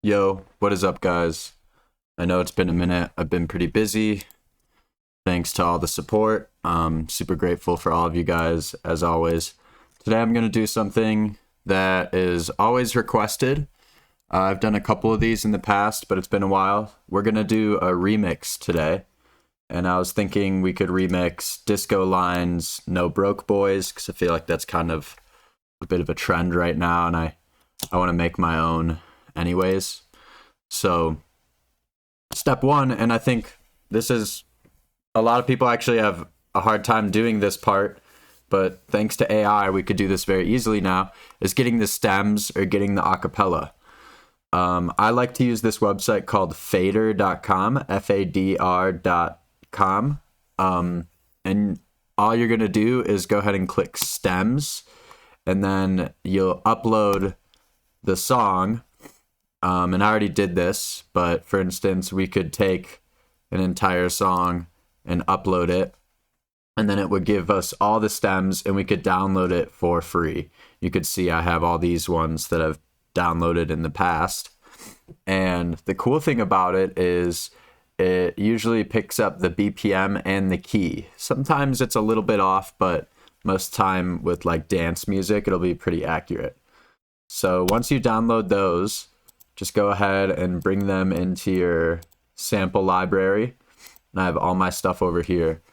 Yo, what is up, guys? I know it's been a minute. I've been pretty busy. Thanks to all the support. Super grateful for all of you guys, as always. Today I'm going to do something that is always requested. I've done a couple of these in the past, but it's been a while. We're going to do a remix today. And I was thinking we could remix Disco Line's No Broke Boys, because I feel like that's kind of a bit of a trend right now, and I want to make my own anyways. So step one, and I think this is, a lot of people actually have a hard time doing this part, but thanks to AI, we could do this very easily now, is getting the stems or getting the acapella. I like to use this website called fader.com, FADR.com. And all you're going to do is go ahead and click stems, and then you'll upload the song. And I already did this, but for instance, we could take an entire song and upload it, and then it would give us all the stems, and we could download it for free. You could see I have all these ones that I've downloaded in the past. And the cool thing about it is it usually picks up the BPM and the key. Sometimes it's a little bit off, but most time with like dance music, it'll be pretty accurate. So once you download those, just go ahead and bring them into your sample library. And I have all my stuff over here.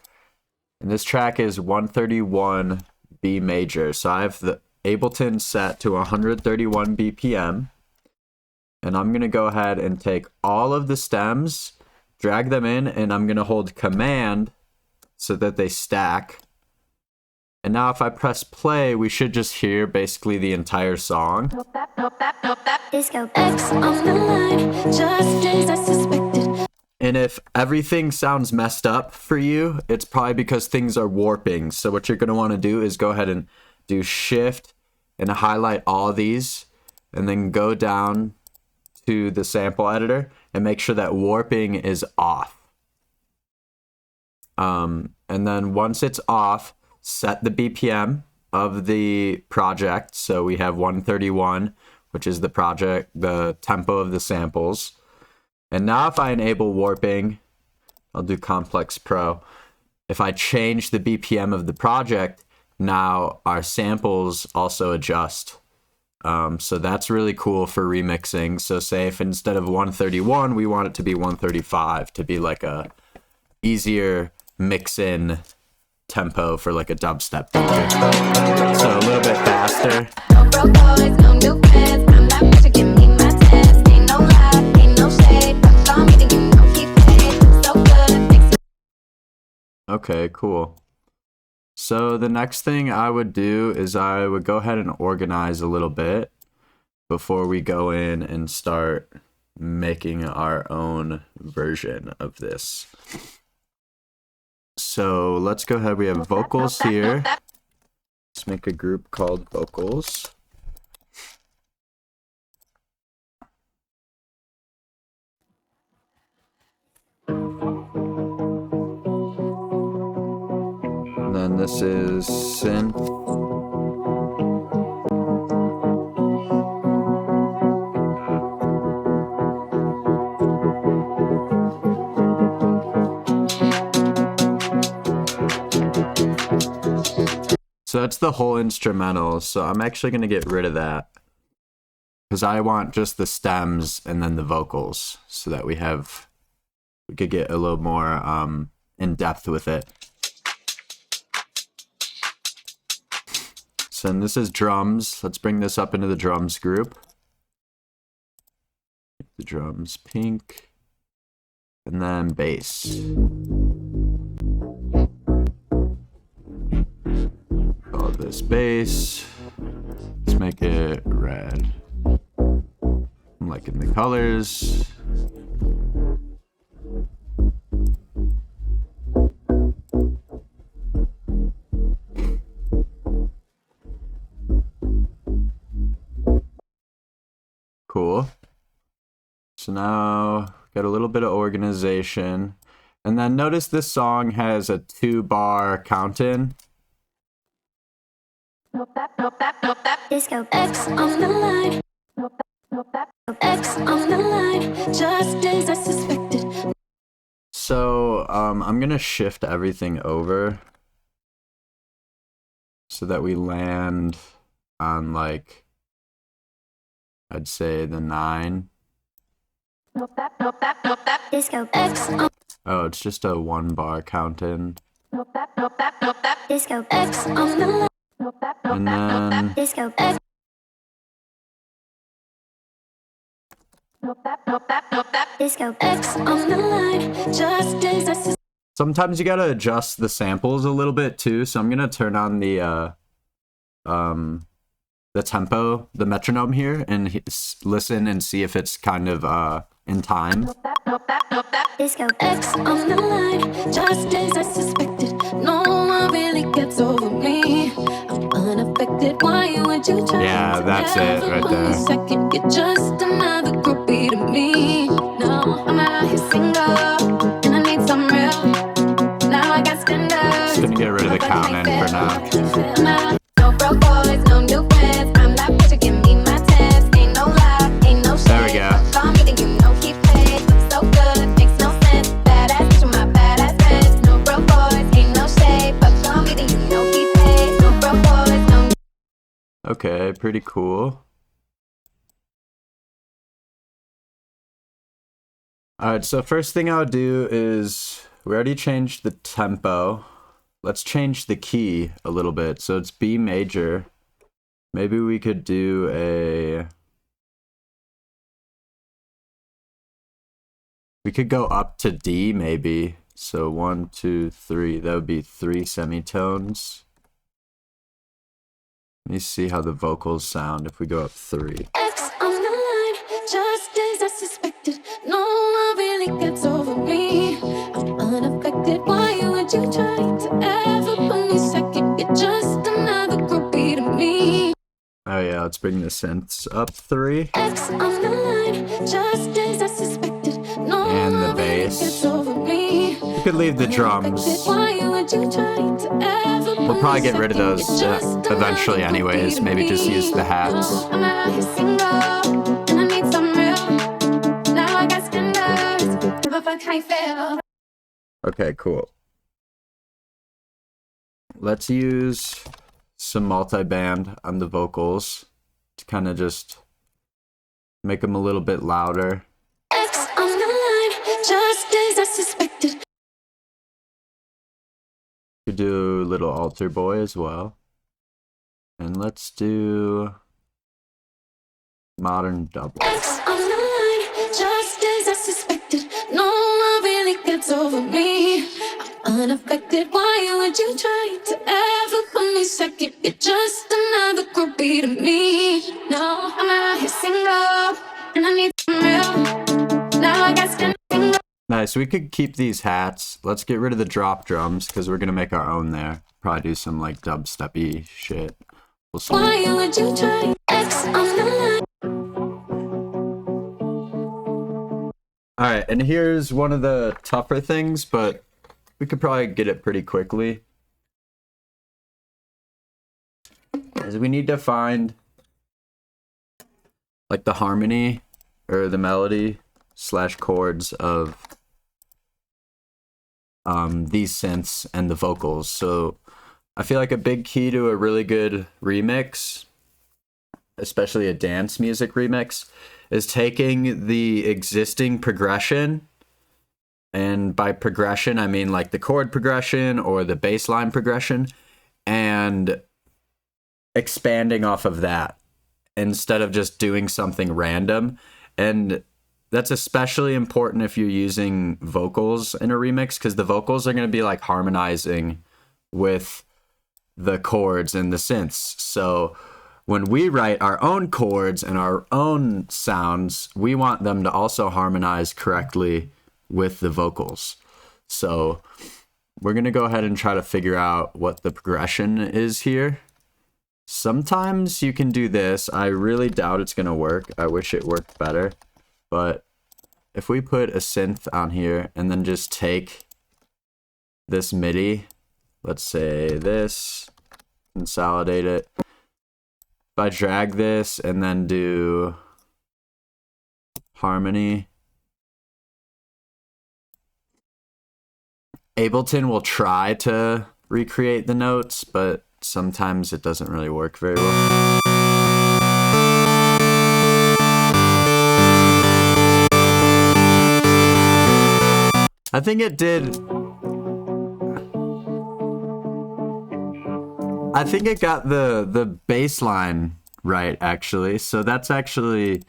And this track is 131 B major. So I have the Ableton set to 131 BPM. And I'm going to go ahead and take all of the stems, drag them in, and I'm going to hold Command so that they stack. And now if I press play, we should just hear basically the entire song. And if everything sounds messed up for you, it's probably because things are warping. So what you're going to want to do is go ahead and do Shift and highlight all of these, and then go down to the sample editor and make sure that warping is off. And then once it's off, set the BPM of the project. So we have 131, which is the project, the tempo of the samples. And now if I enable warping, I'll do Complex Pro. If I change the BPM of the project, now our samples also adjust. So that's really cool for remixing. So say if instead of 131, we want it to be 135 to be like a easier mix-in tempo for like a dubstep DJ. So a little bit faster. Okay, cool. So the next thing I would do is I would go ahead and organize a little bit before we go in and start making our own version of this. So let's go ahead. We have vocals here. Let's make a group called vocals. And then this is synth. So that's the whole instrumental. So I'm actually going to get rid of that because I want just the stems and then the vocals so that we could get a little more in depth with it. So and this is drums. Let's bring this up into the drums group. The drums pink, and then bass. Call this bass. Let's make it red. I'm liking the colors. Cool. So now got a little bit of organization. And then notice this song has a 2-bar count-in. Disco X on the line. X on the line, just as I suspected. So I'm gonna shift everything over so that we land on, like, I'd say the 9. Disco X on. Oh, it's just a 1 bar count in. Disco X on the line. And then Disco X. Disco X on the line, just as I suspected. sometimes you gotta adjust the samples a little bit too. So I'm gonna turn on the tempo, the metronome here, and listen and see if it's kind of in time. Disco X on the line, just as I suspected. No one really gets over me. I'm unaffected. Why would you try? Yeah, that's it right there. Second, you're just another groupie to me. No, I'm out here single, and I need some real. Now I got standards. Just gonna get rid of the count in for now. No broke boys, no new friends. I'm not what you give me my test. Ain't no lie, ain't no shit. There we go. Call me, then you know he paid. Looks so good, makes no sense. Badass bitch with my badass friends. No broke boys, ain't no shade. But call me, then you know he paid. No broke boys, no. Okay, pretty cool. Alright, so first thing I'll do is, we already changed the tempo. Let's change the key a little bit. So it's B major. Maybe we could do a... We could go up to D maybe. So 1, 2, 3. That would be 3 semitones. Let me see how the vocals sound if we go up 3. X on the line, just as I suspected. No one really gets over me. I'm unaffected. Why would you try to ever put me second? You're just another groupie to me. Oh yeah, let's bring the synths up 3. X on the line, just as I suspected. No And the one really bass. gets over me. We could leave the drums. Why would you try to ever We'll probably get rid of those eventually anyways. Maybe just use the hats. I'm out here single, and I need some real. Now I got standards, never fuck how you feel. Okay, cool. Let's use some multi-band on the vocals to kind of just make them a little bit louder. X on the line, just as I suspected. Could do Little Altar Boy as well. And let's do Modern Double. X on the line, just as I suspected. No one really gets over me. I'm unaffected. Why would you try to ever put me second? You're just another groupie to me. No, I'm out here single, and I need some real. Now I got standing. Nice, we could keep these hats. Let's get rid of the drop drums because we're gonna make our own there. Probably do some like dubstep-y shit. We'll see. Why would you try X on the line? Alright, and here's one of the tougher things, but we could probably get it pretty quickly. Is we need to find like the harmony or the melody / chords of these synths and the vocals. So I feel like a big key to a really good remix, especially a dance music remix, is taking the existing progression, and by progression I mean like the chord progression or the bass line progression, and expanding off of that instead of just doing something random. And that's especially important if you're using vocals in a remix, because the vocals are going to be like harmonizing with the chords and the synths. So when we write our own chords and our own sounds, we want them to also harmonize correctly with the vocals. So we're going to go ahead and try to figure out what the progression is here. Sometimes you can do this. I really doubt it's going to work. I wish it worked better. But if we put a synth on here and then just take this MIDI, let's say this, consolidate it. If I drag this and then do harmony. Ableton will try to recreate the notes, but sometimes it doesn't really work very well. I think it did. I think it got the bass line right, actually. So that's actually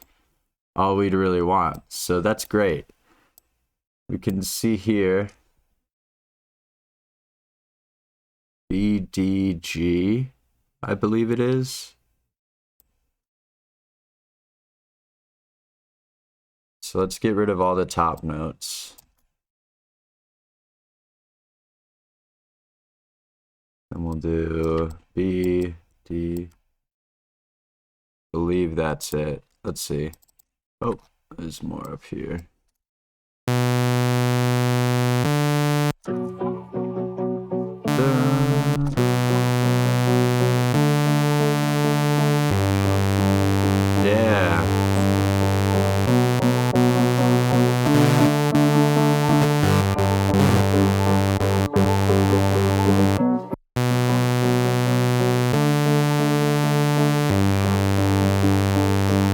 all we'd really want. So that's great. We can see here B, D, G, I believe it is. So let's get rid of all the top notes. And we'll do B, D. Believe that's it. Let's see. Oh, there's more up here. Yeah.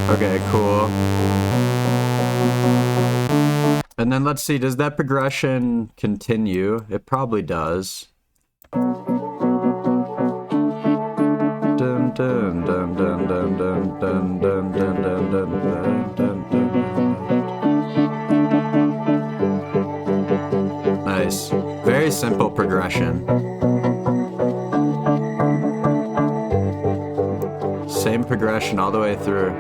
Okay, cool. And then let's see, does that progression continue? It probably does. Dun, dun, dun, dun, dun, dun, dun, dun, dun, dun, dun, dun, dun. Nice. Very simple progression. Same progression all the way through.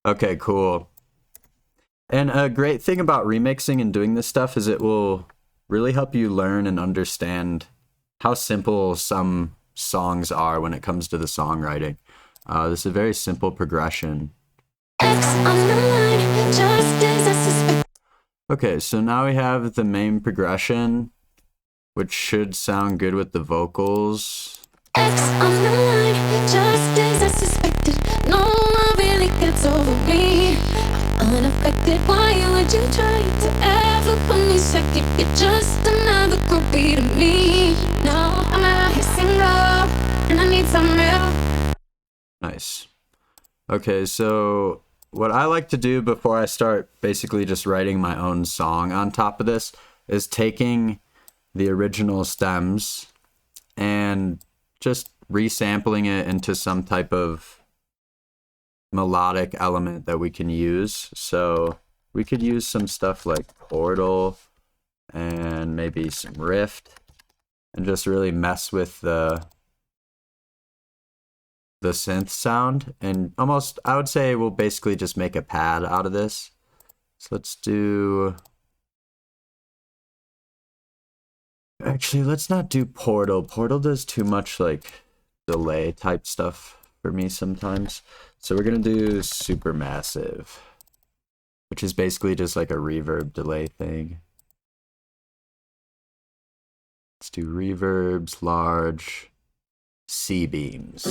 Okay, cool. And a great thing about remixing and doing this stuff is it will really help you learn and understand how simple some songs are when it comes to the songwriting. This is a very simple progression. Okay, so now we have the main progression, which should sound good with the vocals. X on the line, just as I suspected. No one really gets over me. I'm unaffected. Why would you try to ever put me second? You're just another groupie to me. No, I'm out here single, and I need some real. Nice. Okay, so what I like to do before I start basically just writing my own song on top of this is taking the original stems and just resampling it into some type of melodic element that we can use. So we could use some stuff like Portal and maybe some Rift and just really mess with the synth sound, and almost, I would say we'll basically just make a pad out of this. So let's do, actually, let's not do Portal. Portal does too much like delay type stuff for me sometimes. So we're gonna do Supermassive, which is basically just like a reverb delay thing. Let's do reverbs, large, C-beams.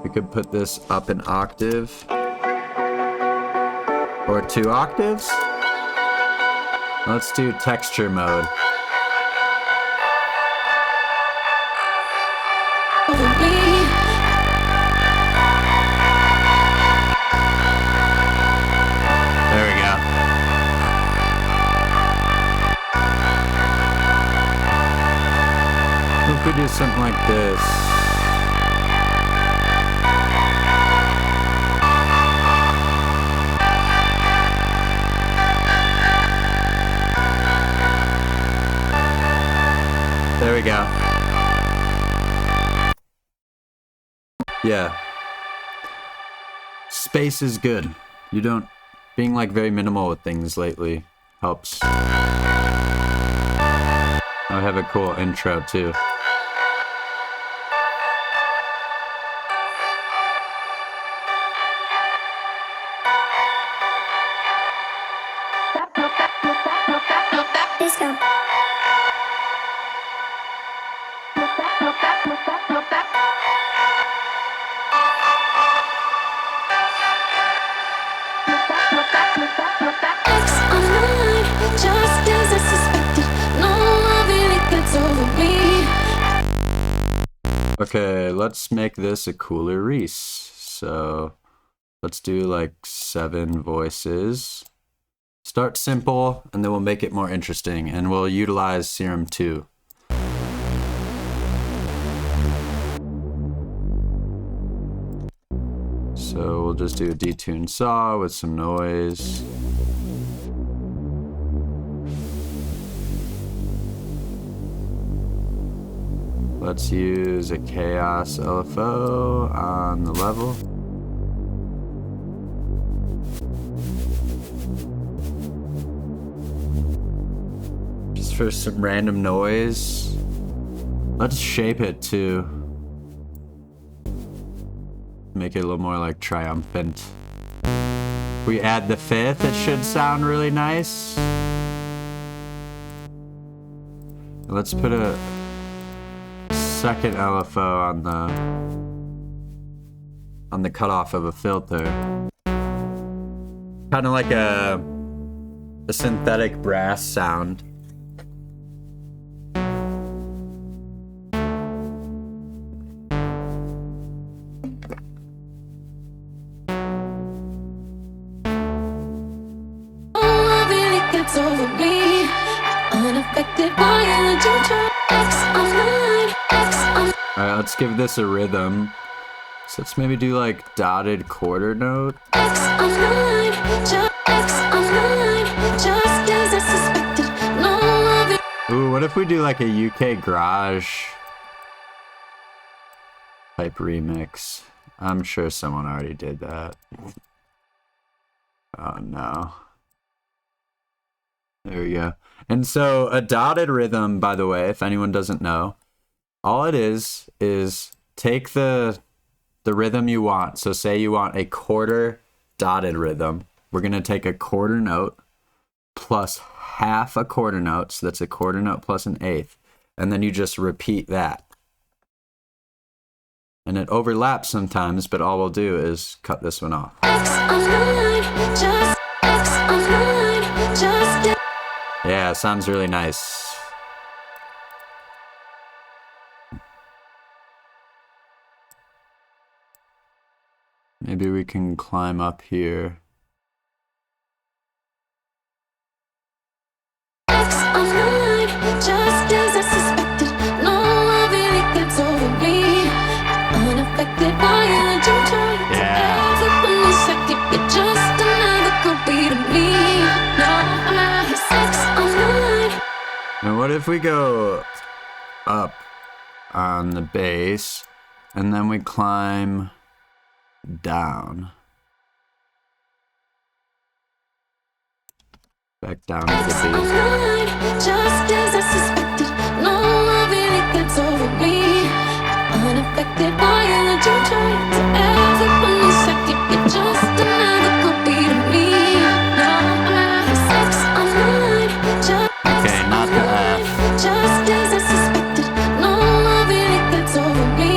We could put this up an octave or 2 octaves. Let's do texture mode. There we go. We could do something like this. There we go. Yeah. Space is good. You don't, being like very minimal with things lately helps. I have a cool intro too. Okay, let's make this a cooler Reese. So let's do like 7 voices. Start simple, and then we'll make it more interesting, and we'll utilize Serum 2. So we'll just do a detuned saw with some noise. Let's use a chaos LFO on the level. Just for some random noise. Let's shape it too. Make it a little more like triumphant. We add the 5th, it should sound really nice. Let's put a second LFO on the cutoff of a filter. Kind of like a synthetic brass sound. Over me, unaffected by what you try. Alright, let's give this a rhythm. So let's maybe do like dotted quarter note. Ooh, what if we do like a UK garage type remix? I'm sure someone already did that. Oh no. There we go. And so a dotted rhythm, by the way, if anyone doesn't know, all it is take the rhythm you want. So say you want a quarter dotted rhythm. We're going to take a quarter note plus half a quarter note. So that's a quarter note plus an eighth. And then you just repeat that. And it overlaps sometimes, but all we'll do is cut this one off. Yeah, sounds really nice. Maybe we can climb up here. Just as I suspected, no one really gets over me. Unaffected by what you tried to ever put me second. You're just another copy to me. Now I'm out of sex online. And what if we go up on the bass and then we climb down? Back down to the beat. Just as I suspected, no one really gets over me. Unaffected by what you tried to ever put me second. You're just another copy to me. Now I'm out of sex online. Okay, not the F. Just as I suspected, no one really gets over me.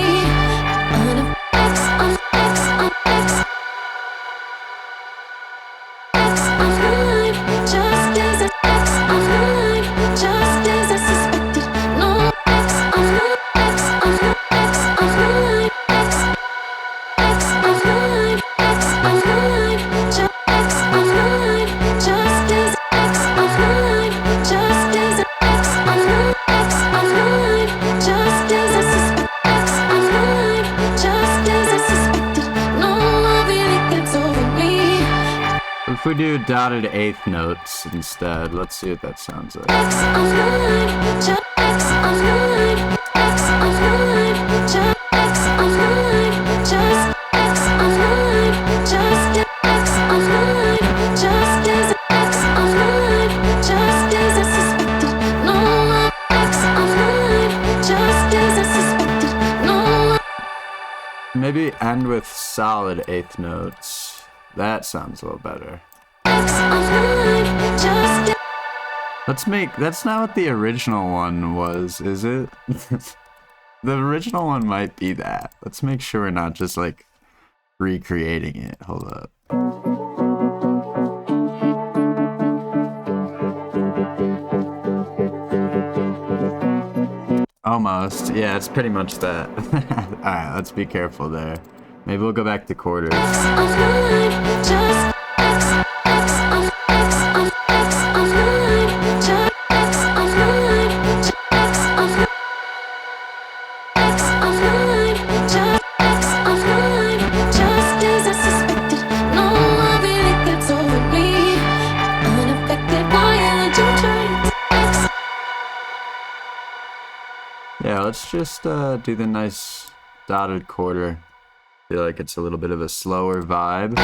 If we do dotted eighth notes instead, let's see what that sounds like. Maybe end with solid eighth notes. That sounds a little better. Let's make, that's not what the original one was, is it? The original one might be that. Let's make sure we're not just like recreating it. Hold up. Almost. Yeah, it's pretty much that. Alright, let's be careful there. Maybe we'll go back to quarters. Yeah, let's just do the nice dotted quarter. Feel like it's a little bit of a slower vibe.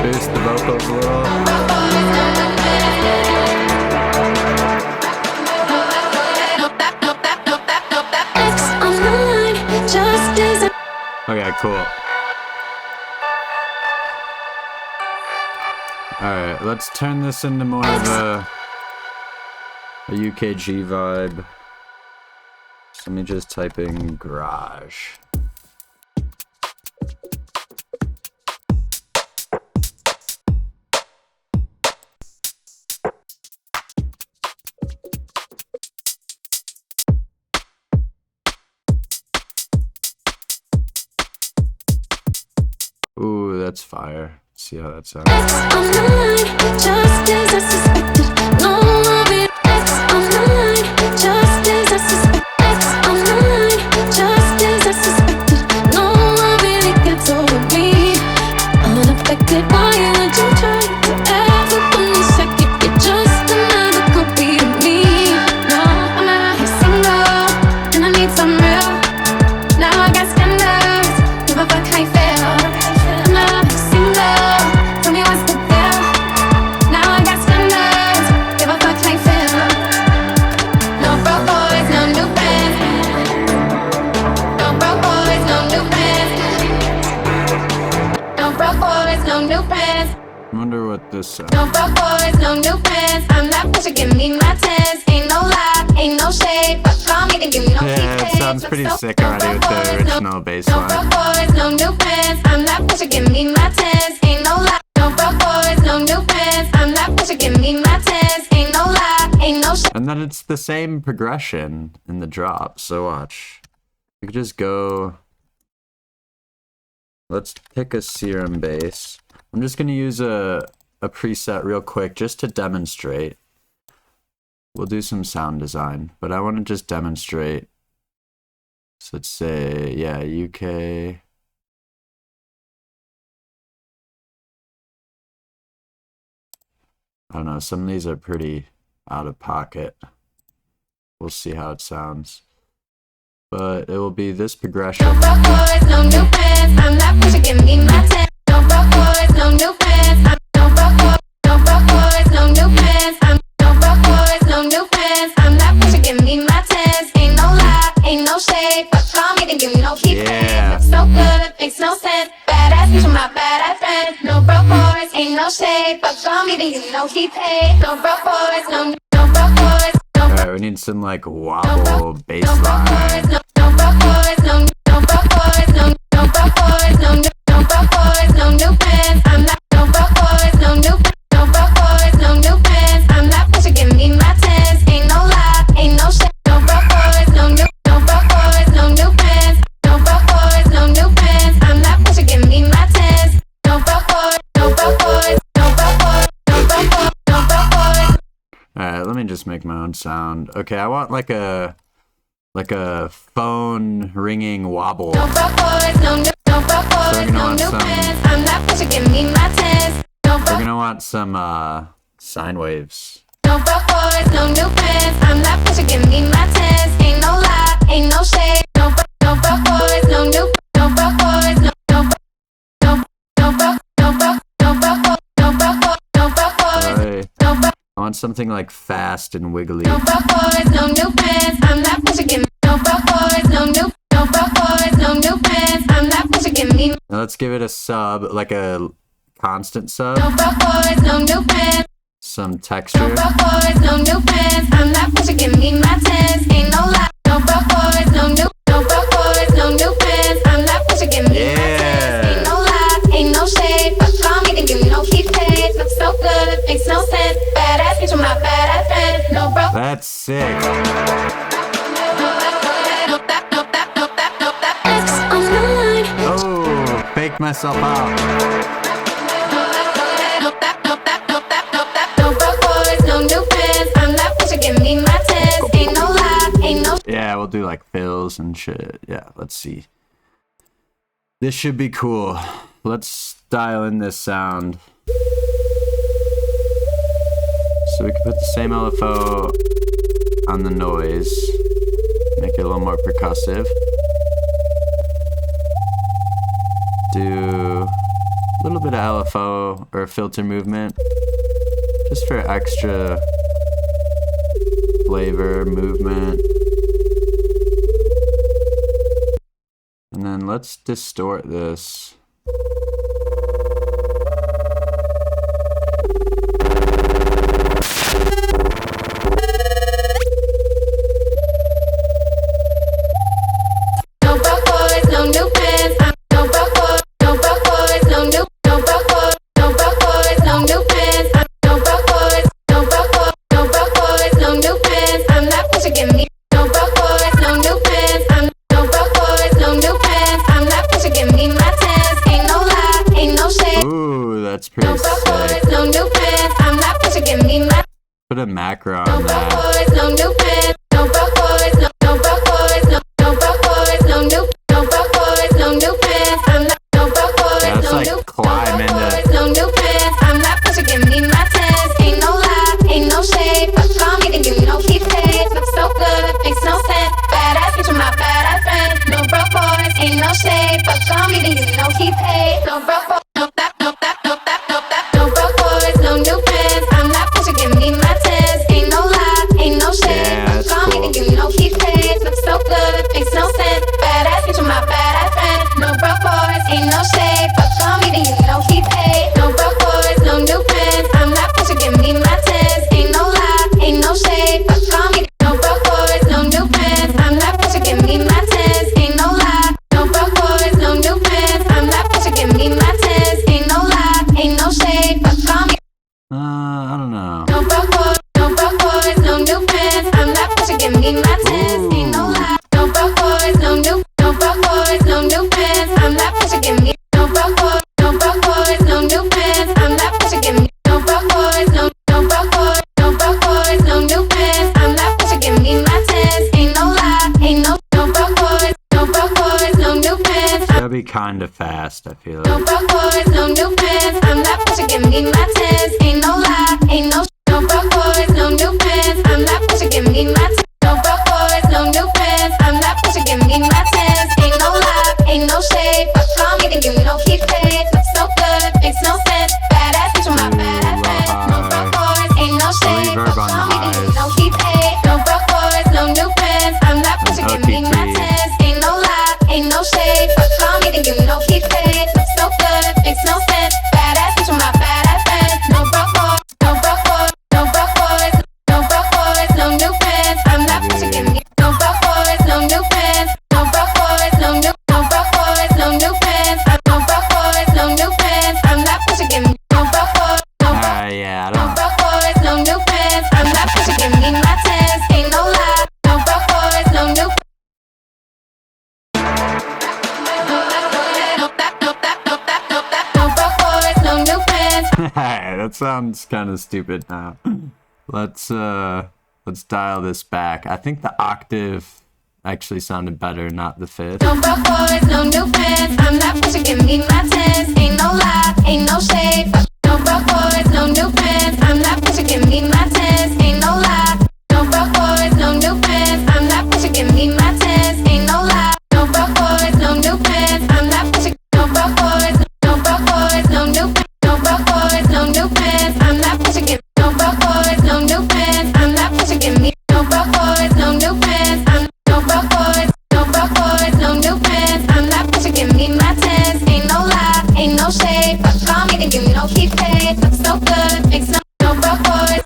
Boost the vocals a little. Okay, cool. Alright, let's turn this into more of a UKG vibe. So let me just type in garage. Ooh, that's fire. Let's see how that sounds. I wonder what this sounds. No broke boys, no new friends. I'm that bitch, give me my tens. Ain't no lie, ain't no shade. But call me to give me no Yeah, it sounds pretty sick already with the original bass No line. broke boys, no new friends. I'm that bitch, give me my tens. Ain't no lie. No broke boys, no new friends. I'm that bitch, give me my tens. Ain't no lie, ain't no shade. And then it's the same progression in the drop. So watch. We could just go. Let's pick a serum bass. I'm just gonna use a preset real quick just to demonstrate. We'll do some sound design, but I want to just demonstrate. So let's say, yeah, UK. I don't know, some of these are pretty out of pocket. We'll see how it sounds. But it will be this progression. No broke boys, no new friends. I'm that bitch, give me my tens. No broke boys, no new friends. No broke boys, no new friends. No broke boys, no new friends. I'm that bitch, give me my tens. Ain't no lie, ain't no shade. But call me to give me no keep. Yeah. Looks so good, makes no sense. Badass bitch with my badass friend. No broke boys, ain't no shade. But call me to give me no keep. No broke boys, no broke boys. Alright, we need some like wobble bass line. No broke boys, no broke boys, no broke boys, no broke boys, no new friends. I'm not no broke boys, no broke boys, no new friends. I'm not bitch, give me my tens. Ain't no lie, ain't no shit. No broke boys, no broke boys, no new friends. No broke boys, no new friends. I'm not bitch, give me my tens. No broke boys, no broke boys, no broke boys, no broke boys, no broke boys. Alright, let me just make my own sound. Okay, I want like a phone ringing wobble. No broke boys, no broke boys, no new friends. I'm that bitch, give me my tens. We're gonna want some sine waves. No broke boys, no new friends. I'm that bitch, give me my tens. Ain't no lie, ain't no shade. No broke boys, no broke boys, no broke boys. want something like fast and wiggly. No broke boys, no new pants. I'm not what you give me. No broke boys, no broke boys, no new pants. I'm not what you give me. Now let's give it a sub, like a constant sub. No broke boys, no new pants. Some texture. No broke boys, no new pants. I'm not what you give me. My tens ain't no lie. No broke boys, no broke boys, no new pants. I'm not what you give me. Yeah. My tens ain't no lie, ain't no shade. But call me to give me no keep paid. Looks so good, it makes no sense. Badass bitch with my badass friend. No broke. That's sick. Oh, faked myself out. Yeah, we'll do like fills and shit. Yeah, let's see. This should be cool. Let's dial in this sound. So we can put the same LFO on the noise. Make it a little more percussive. Do a little bit of LFO or filter movement. Just for extra flavor, movement. And then let's distort this. No broke boys, no new pants. No broke boys, no broke boys, no new. No broke boys, no broke boys, no new pants. No broke boys, no broke boys, no broke boys, no new pants. I'm not what you give me. No broke boys, no new pants. No broke boys, no new pants. I'm not what you give me. My tens ain't no lie, ain't no shade. Ooh, that's pretty No broke boys, sick. no new pants. I'm not what you give me. My Put a macro no on broke that. boys, no new pants. No broke boys, no broke boys, no broke boys, no broke boys, no new pants. I'm not no broke boys, Yeah, it's no like new climb into- boys, no new pants. I'm not what you give me. My tens ain't no lie, ain't no shade. But call me to give me no keep paid. Looks so good, it makes no sense. Badass bitch with my badass friend. No broke boys, ain't no shade. But call me to give me no keep paid. No broke boys, no broke boys, no new pants. I'm not what you give me. My tens ain't no lie, ain't no shade. Yeah, that's Call me cool. to give me no keep paid. Looks so good, it makes no sense. Badass bitch with my badass friend. No broke boys, ain't no shade. But call me to give me no keep paid. No broke boys, no new pants. I'm not what you give me. My tens ain't no lie, ain't no shade. But call me no broke boys, no new pants. I'm not what you give me. My tens ain't no lie. No broke boys, no new pants. I'm not what you give me. My tens ain't no lie, ain't no shade. But call me I don't know. no broke boys, no new pants. I'm not what you give me. My tens ain't no lie. No broke boys, no new pants. I'm not what you give me. No broke boys, no new pants. I'm not what you give me. No broke boys, no new pants. I'm not what you give me. My tens ain't no lie, ain't no broke boys, no new pants. That'd be kind of fast, I feel No like. broke boys, no new pants. I'm not what you give me. My tens ain't no lie, ain't no broke boys, no new pants. I'm not what you give me. My no broke boys, no new pants. I'm not what you give me. My tens ain't no lie, ain't no shade. But call me to give me no keep paid. Looks so good, makes no sense. Badass bitch with my badass friend. No broke boys, ain't no shade. But Reverb on call the me to give me highs. no keep paid. No broke boys, no new pants. I'm not what you give me. My OTT. tens ain't no lie, ain't no shade. But call me to give me no keep paid. Looks so good, makes no sense. Badass bitch with my badass friend. No broke boys, no broke boys, no broke boys, no broke boys, no new pants. I'm not what you give me. No broke boys, no new pants. No broke boys, no broke boys, no new pants. No broke boys, no new pants. I'm not what you give me. No broke boys, Yeah, I no don't. broke boys, no new pants. I'm not what you give me. My tens ain't no lie. No broke boys, no new. No broke boys, no new pants. That sounds kind of stupid now. Let's dial this back. I think the octave actually sounded better, not the fifth. No broke boys, no new pants. I'm not what you give me. My tens ain't no lie, ain't no shade. No broke boys, no new pants. I'm not what you give me. My tens ain't no lie. No broke boys, no new pants. I'm not what you give me. My tens ain't no lie. No broke boys, no new pants. I'm not what you. No broke boys, no broke boys, no new. No broke boys, no new pants. I'm not what you give. No broke boys, no me to give me no keep paid. Looks so good, makes no broke boys,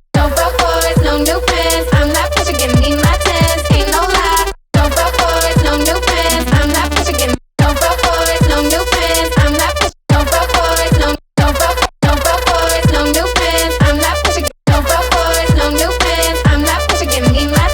no new pants. I'm that bitch, you give me my tens, ain't no lie. No broke boys, no new pants. I'm that bitch, you give me no broke boys, no new pants. I'm that bitch, no broke boys, no broke boys, no new pants. I'm that bitch, you no broke boys, no new pants. I'm that bitch, you give me my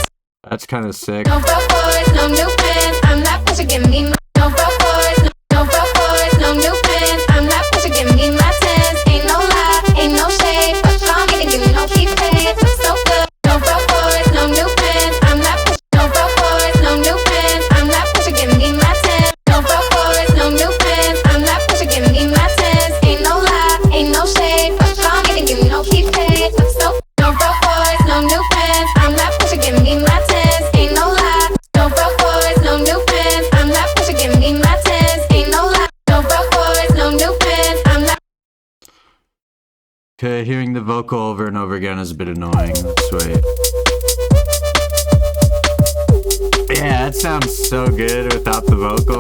That's kind of sick. no broke boys, no new pants. I'm that bitch, you give me my no broke boys, no broke boys, no new pants. I'm that bitch, you give me my tens, ain't no lie, ain't no shade. But call me to give me no keep paid. Looks so good. No broke boys, no new pants. I'm that bitch. No broke boys, no new pants. I'm that bitch, you give me my tens. No broke boys, no new pants. I'm that bitch, you give me my tens, ain't no lie, ain't no shade. But call me to give me no keep paid. Looks so no broke boys, no new pants. I'm that bitch, you give me my tens, ain't no lie. No broke boys, no new pants. I'm that bitch, you give me my tens, ain't no lie. No broke boys, no new pants. I'm that. Okay, hearing the vocal over and over again is a bit annoying. Let's wait. Yeah, that sounds so good without the vocal.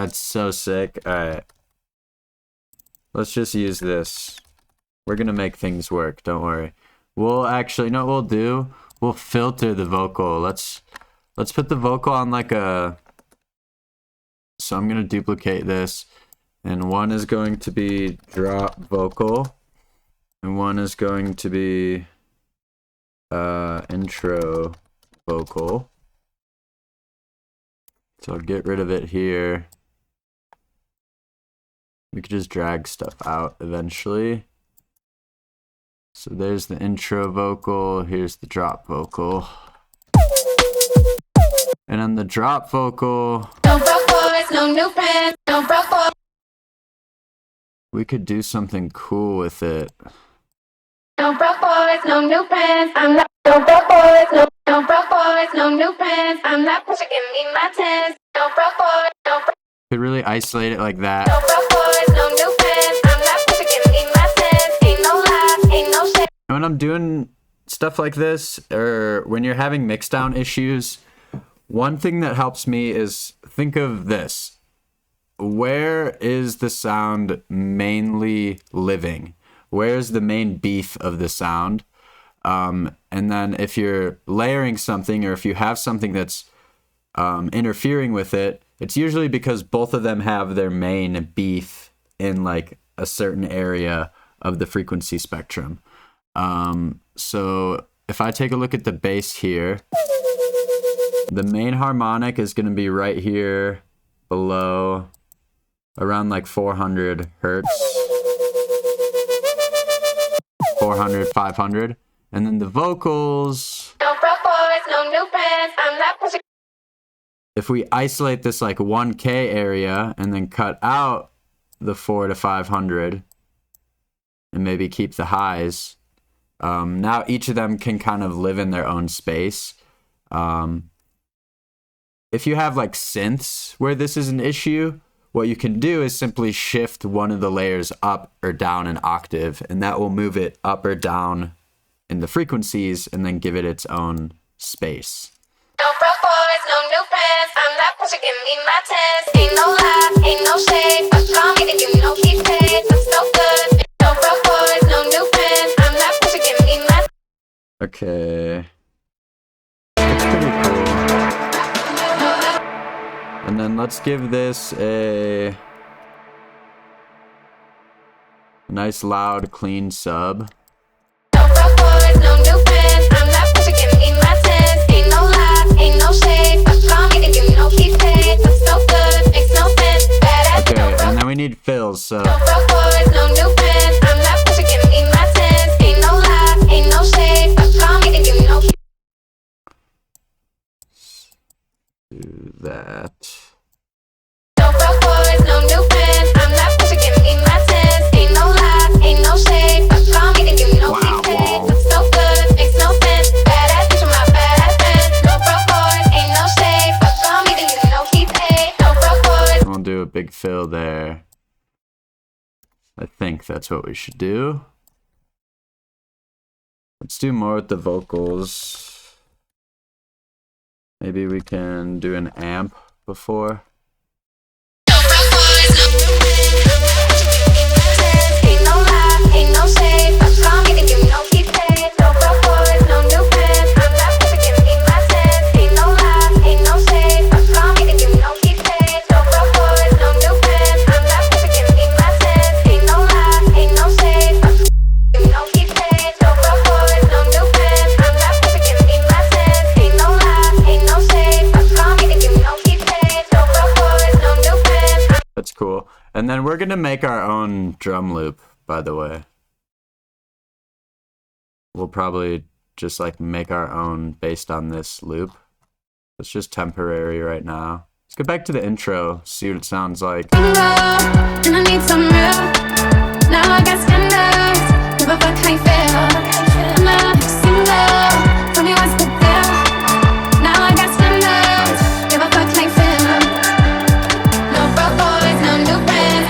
It's so sick. Alright. Let's just use this. We're gonna make things work, don't worry. We'll actually, you know what we'll do? We'll filter the vocal. Let's put the vocal on like a... So I'm gonna duplicate this. And one is going to be drop vocal. And one is going to be intro vocal. So I'll get rid of it here. We could just drag stuff out eventually. So there's the intro vocal, here's the drop vocal. And on the drop vocal, No broke boys, no new pants. No broke boys. we could do something cool with it. No broke boys, no new pants. I'm that. No broke boys, no broke boys, no new pants. I'm that bitch, you give me my tens. No broke boys, no broke. Could really isolate it like that. No broke boys, no new pants. I'm that bitch, you give me my tens. Ain't no lie, ain't no shit. When I'm doing stuff like this, or when you're having mixdown issues, one thing that helps me is think of this. Where is the sound mainly living? Where's the main beef of the sound? And then if you're layering something, or if you have something that's interfering with it, it's usually because both of them have their main beef in like a certain area of the frequency spectrum. So if I take a look at the bass here, the main harmonic is going to be right here below, around like 400 hertz, 400, 500. And then the vocals, No broke boys, no new pants. I'm that bitch. if we isolate this like 1K area and then cut out the 4 to 500 and maybe keep the highs, now each of them can kind of live in their own space. If you have like synths where this is an issue, what you can do is simply shift one of the layers up or down an octave, and that will move it up or down in the frequencies and then give it its own space. No broke boys, no new pants. I'm that bitch, you give me my tens. Ain't no lie, ain't no shade. But call me to give me no keep paid. Looks so good. No broke boys, no new pants. I'm that bitch, you give me my. Okay. That's pretty cool. And then let's give this a nice, loud, clean sub. No broke boys, no new pants. I'm that bitch, you give me my tens. Ain't no lie, ain't no shade. But call me to give me no keep paid. Looks so good, makes no sense. Badass. Okay, and then we need fills, so... No broke boys, no new pants. I'm that bitch, you give me my tens. Ain't no lie, ain't no shade. But call me to give me no keep. Do that. No broke boys, no new pants. I'm that bitch, you give me my tens. Ain't no lie, ain't no shade. But call me to give me no keep paid. Looks so good, makes no sense. Badass bitch with my badass friends. No broke boys, ain't no shade. But call me to give me no keep paid. No broke boys. We'll do a big fill there. I think that's what we should do. Let's do more with the vocals. Maybe we can do an amp before. That's cool. And then we're gonna make our own drum loop, by the way. We'll probably just like make our own based on this loop. It's just temporary right now. Let's go back to the intro, see what it sounds like. And I need some milk. Now I got scandals. Give a fuck how you feel. I'm a single. Tell me what's the deal. Now I got scandals. Give a fuck how you feel. No broke boys, no new friends.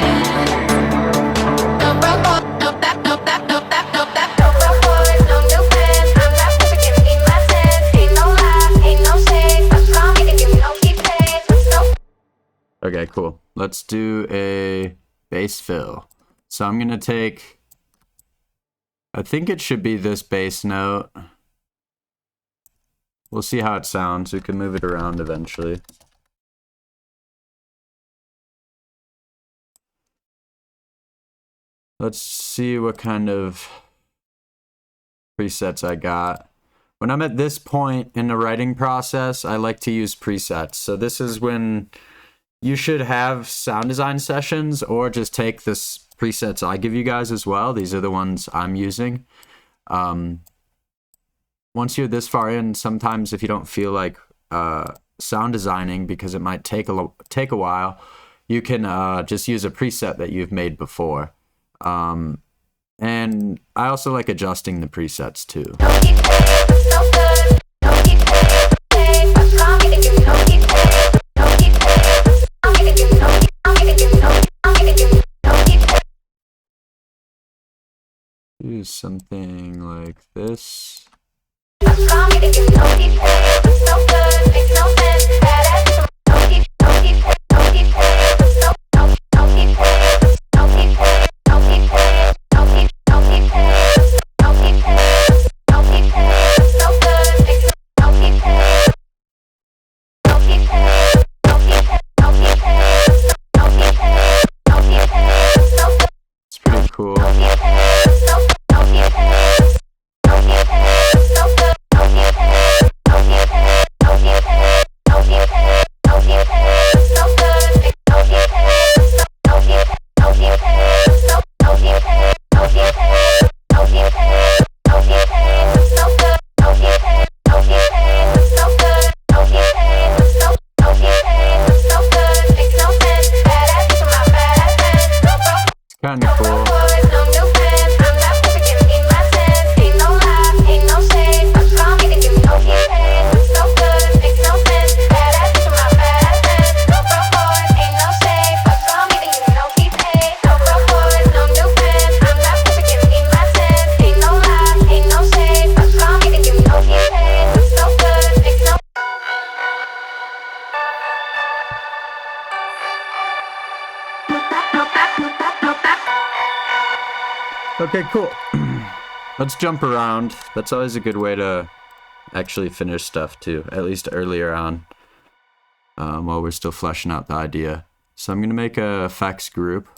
No broke boys, no that, no that, no that, no that. No broke boys, no new friends. I'm not perfect and need my sense. Ain't no lie, ain't no shade. Fuck wrong, making you no keep pace. No. Okay, cool. Let's do a bass fill. So I'm gonna take, I think it should be this bass note. We'll see how it sounds. We can move it around eventually. Let's see what kind of presets I got. When I'm at this point in the writing process, I like to use presets. So this is when you should have sound design sessions, or just take this presets I give you guys as well. These are the ones I'm using. Once you're this far in, sometimes if you don't feel like sound designing, because it might take a while, you can just use a preset that you've made before. And I also like adjusting the presets too. Do something like this. It's pretty cool. Kind of cool. Okay, cool. Let's jump around. That's always a good way to actually finish stuff too, at least earlier on, while we're still fleshing out the idea. So I'm gonna make a effects group.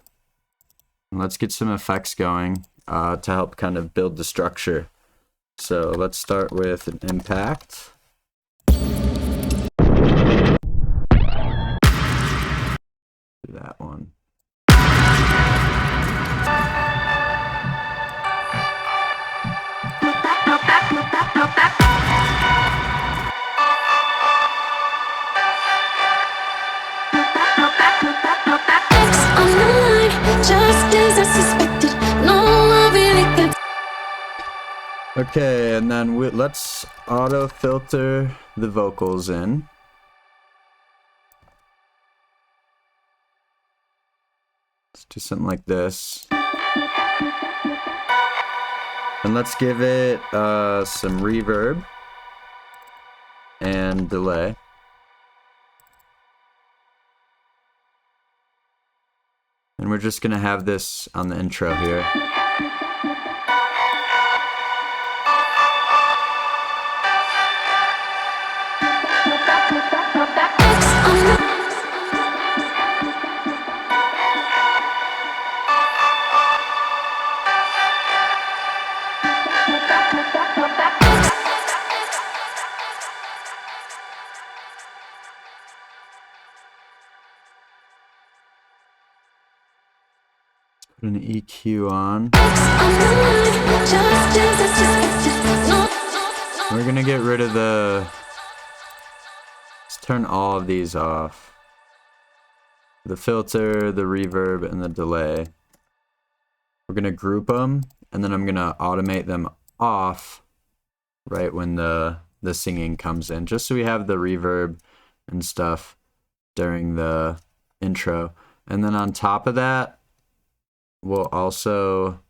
And let's get some effects going to help kind of build the structure. So let's start with an impact. Do that one. Okay, and then let's auto filter the vocals in. Let's do something like this. And let's give it some reverb. and delay. And we're just gonna have this on the intro here. Put an EQ on. We're gonna get rid of the... Let's turn all of these off. The filter, the reverb, and the delay. We're gonna group them, and then I'm gonna automate them off right when the singing comes in, just so we have the reverb and stuff during the intro. And then on top of that, we'll also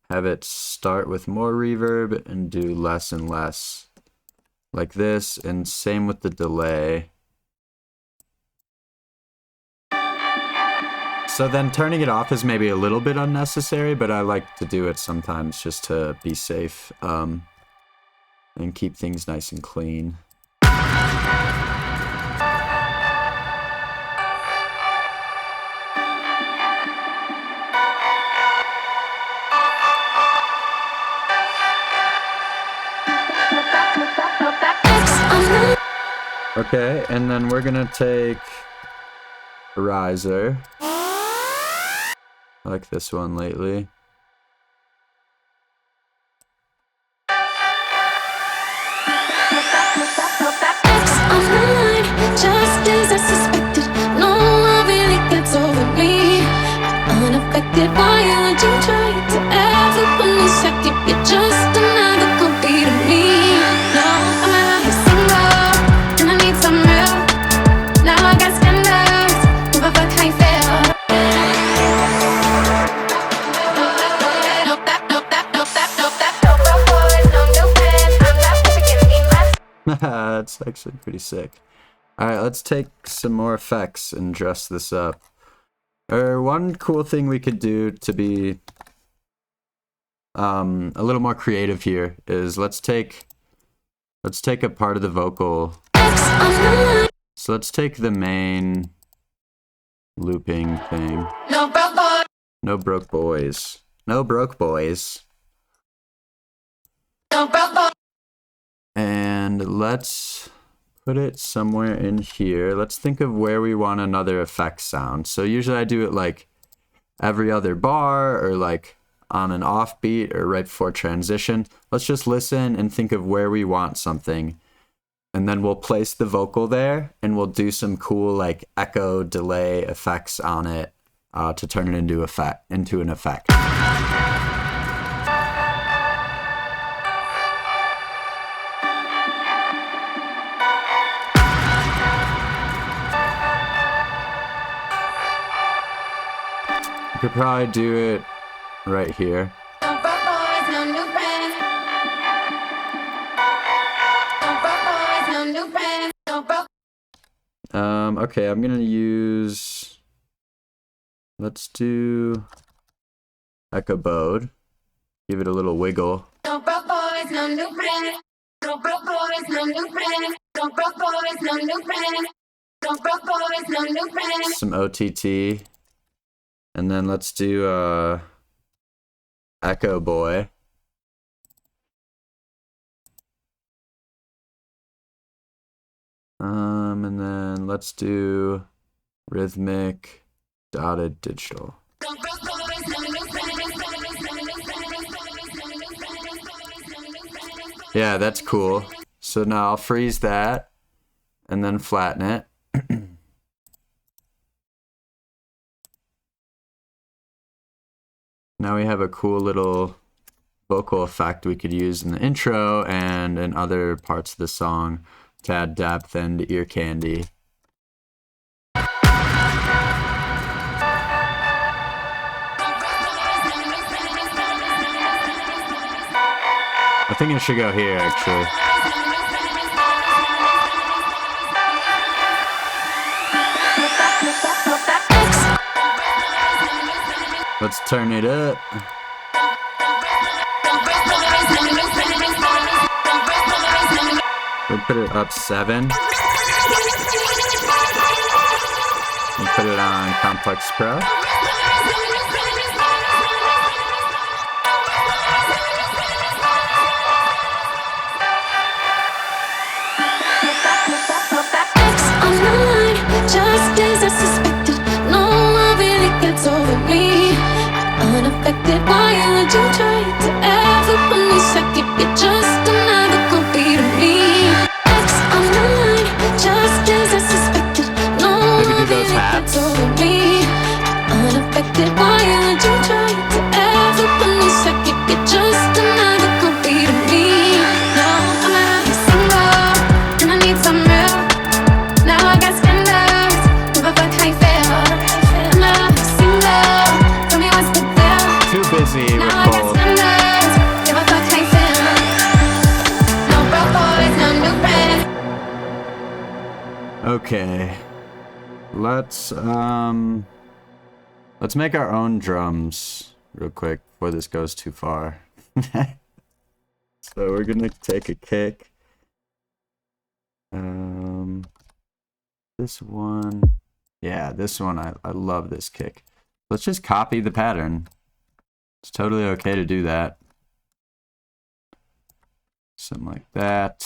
have it start with more reverb and do less and less, like this, and same with the delay. So then turning it off is maybe a little bit unnecessary, but I like to do it sometimes just to be safe, and keep things nice and clean. Okay, and then we're gonna take a riser. I like this one lately. Just as I suspected, no one really gets over me. Unaffected, why would you try to ever put me second? You're just another copy to me. Now I'm a single, and I need some real. Now I got scandals, who the fuck I feel? That's actually pretty sick. Alright, let's take some more effects and dress this up. One cool thing we could do to be a little more creative here is let's take a part of the vocal. So let's take the main looping thing. No broke boy. No broke boys. No broke boys. No broke boy. And let's put it somewhere in here. Let's think of where we want another effect sound. So usually I do it like every other bar, or like on an offbeat, or right before transition. Let's just listen and think of where we want something. And then we'll place the vocal there, and we'll do some cool like echo delay effects on it to turn it into an effect. You could probably do it right here. No broke boys, no new friends. No broke boys, no new friends. No broke. Okay, I'm gonna use... Let's do Echo Bode. Give it a little wiggle. No broke boys, no new friends. No broke boys, no new friends. No broke boys, no new friends. No broke boys, no new friends. Some OTT. And then let's do Echo Boy. And then let's do rhythmic dotted digital. No broke boys, no new friends. Yeah, that's cool. So now I'll freeze that and then flatten it. Now we have a cool little vocal effect we could use in the intro and in other parts of the song to add depth and ear candy. I think it should go here, actually. Let's turn it up. We'll put it up 7. And put it on Complex Pro. Just as I suspected, no one really gets over me. I'm unaffected, why would you try to ever put me second? You're just another copy to me. X on the line, just as I suspected, no one really gets over me. I'm unaffected, why would you try to ever put me second? You're just another copy to me. No, I'm not single, and I need some real. Now I got scandals, give a fuck how you feel. I'm not single, tell me what's the deal. Too busy with Now I got both. scandals, give a fuck how you feel. No broke boys, no new friends. Okay. Let's make our own drums real quick before this goes too far. So we're gonna take a kick. This one. Yeah, this one, I love this kick. Let's just copy the pattern. It's totally okay to do that. Something like that.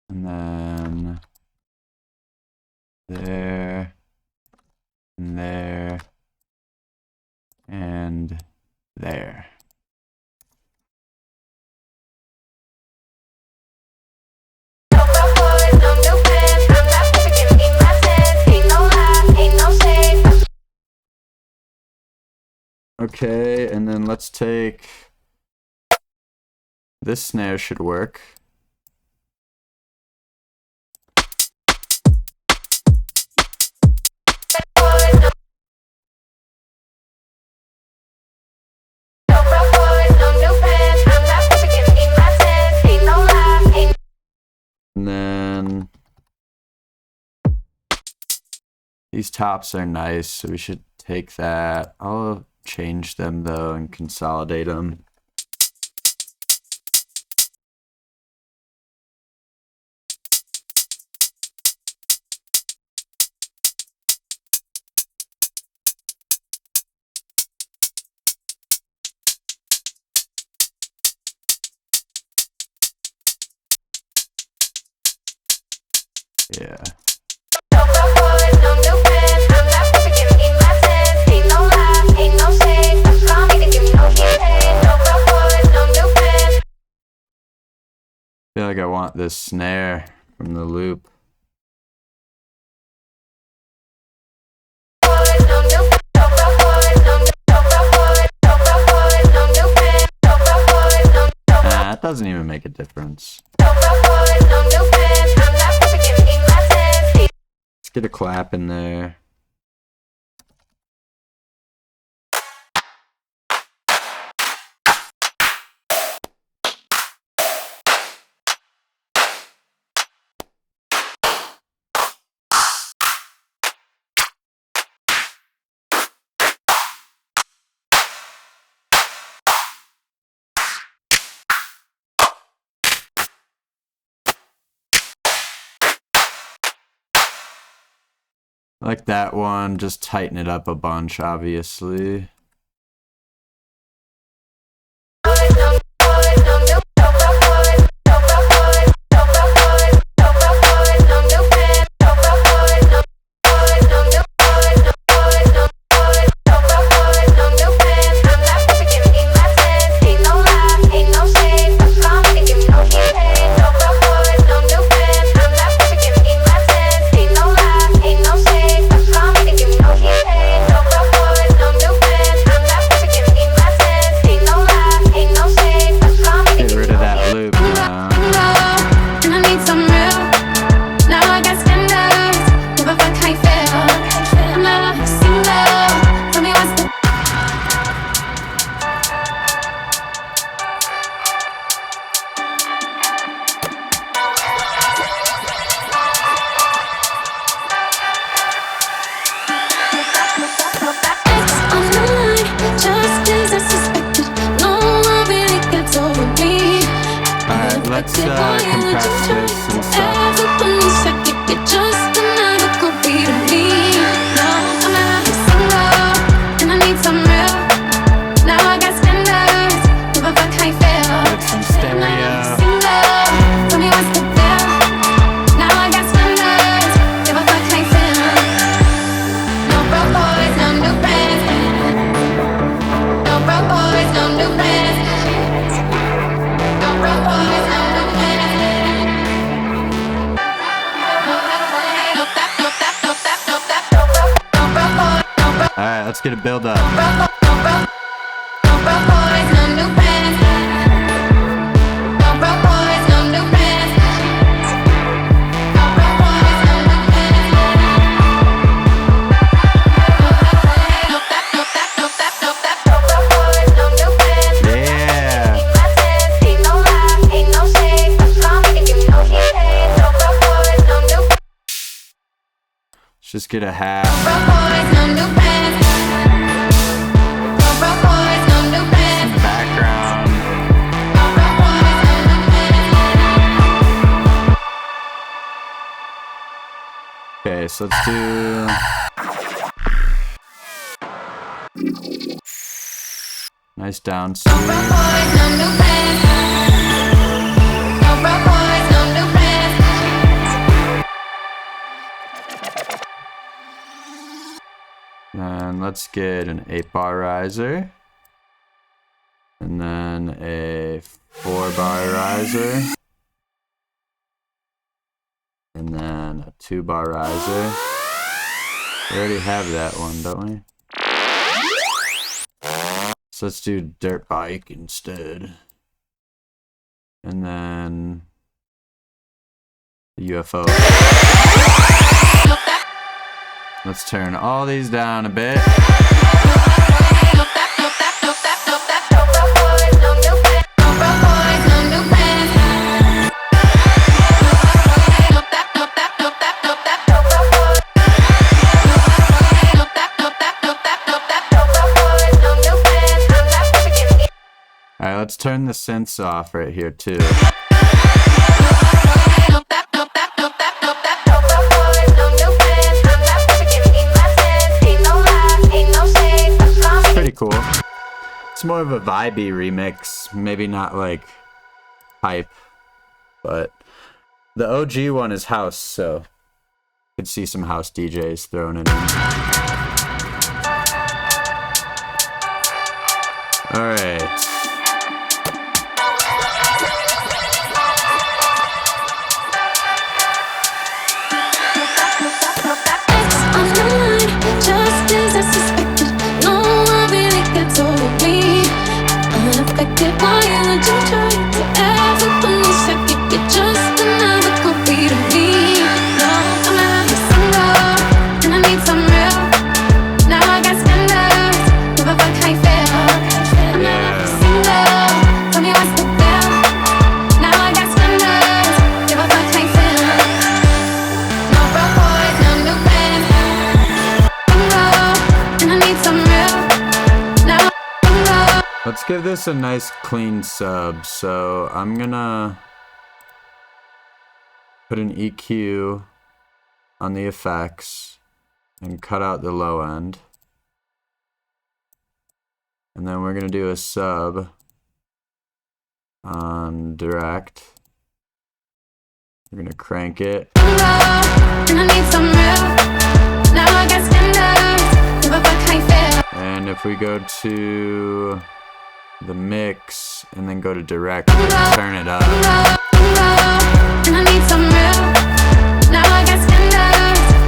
And then there, and there, and there. No broke boys, no new friends. I'm not perfect, give me my 10. Ain't no lie, ain't no shade. Okay, and then let's take this snare should work. No broke boys, no new friends. I'm not perfect, give me my 10. Ain't no lie, ain't. And then these tops are nice, so we should take that. I'll change them though and consolidate them. Yeah. No broke boys, no new friends. I'm not perfect, give me my 10. Ain't no lie, ain't no shade. Call me to give me no shade. No broke boys, no new friends. I feel like I want this snare from the loop. Boys, no new. No broke boys, no new. No broke boys, no broke boys, no new friends. No broke boys, no. Nah, it doesn't even make a difference. No broke boys, no new friends. I'm not perfect, give me my 10. Let's get a clap in there. I like that one, just tighten it up a bunch, obviously. Ain't no shade, call me to give me no shade. No broke boys, no new friends. let's compress this and stuff. Get some stereo. Alright, let's get a build up. Just get a half. In the background. Okay, so let's do nice down C. Then let's get an 8-bar riser, and then a 4-bar riser, and then a 2-bar riser. We already have that one, don't we? So let's do dirt bike instead. And then the UFO. Let's turn all these down a bit. Alright, let's turn the synths off right here too. Pretty cool. It's more of a vibey remix, maybe not like hype, but the OG one is house, so you could see some house DJs throwing it in. Alright. Let's give this a nice clean sub, so I'm gonna put an EQ on the effects and cut out the low end. And then we're gonna do a sub on direct. We're gonna crank it. And if we go to the mix and then go to direct, we can turn it up.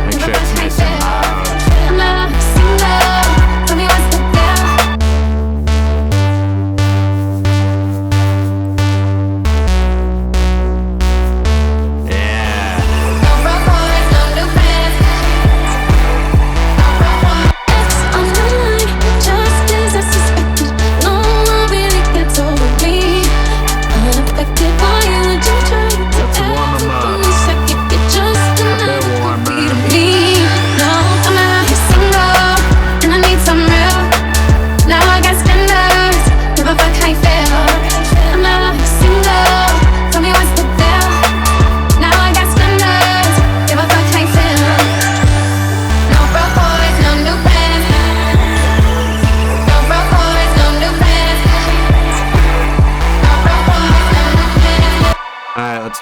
Make sure it's nice and loud. Let's warm them up.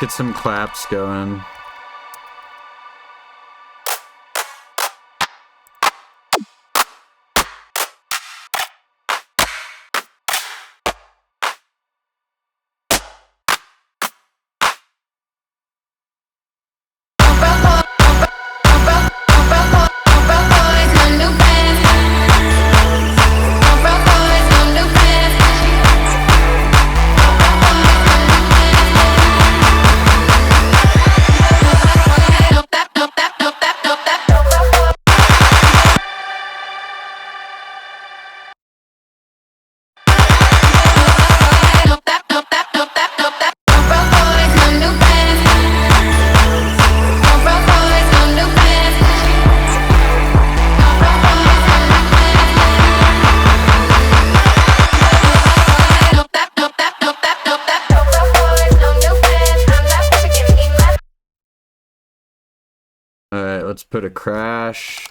get some claps going. Alright, let's put a crash.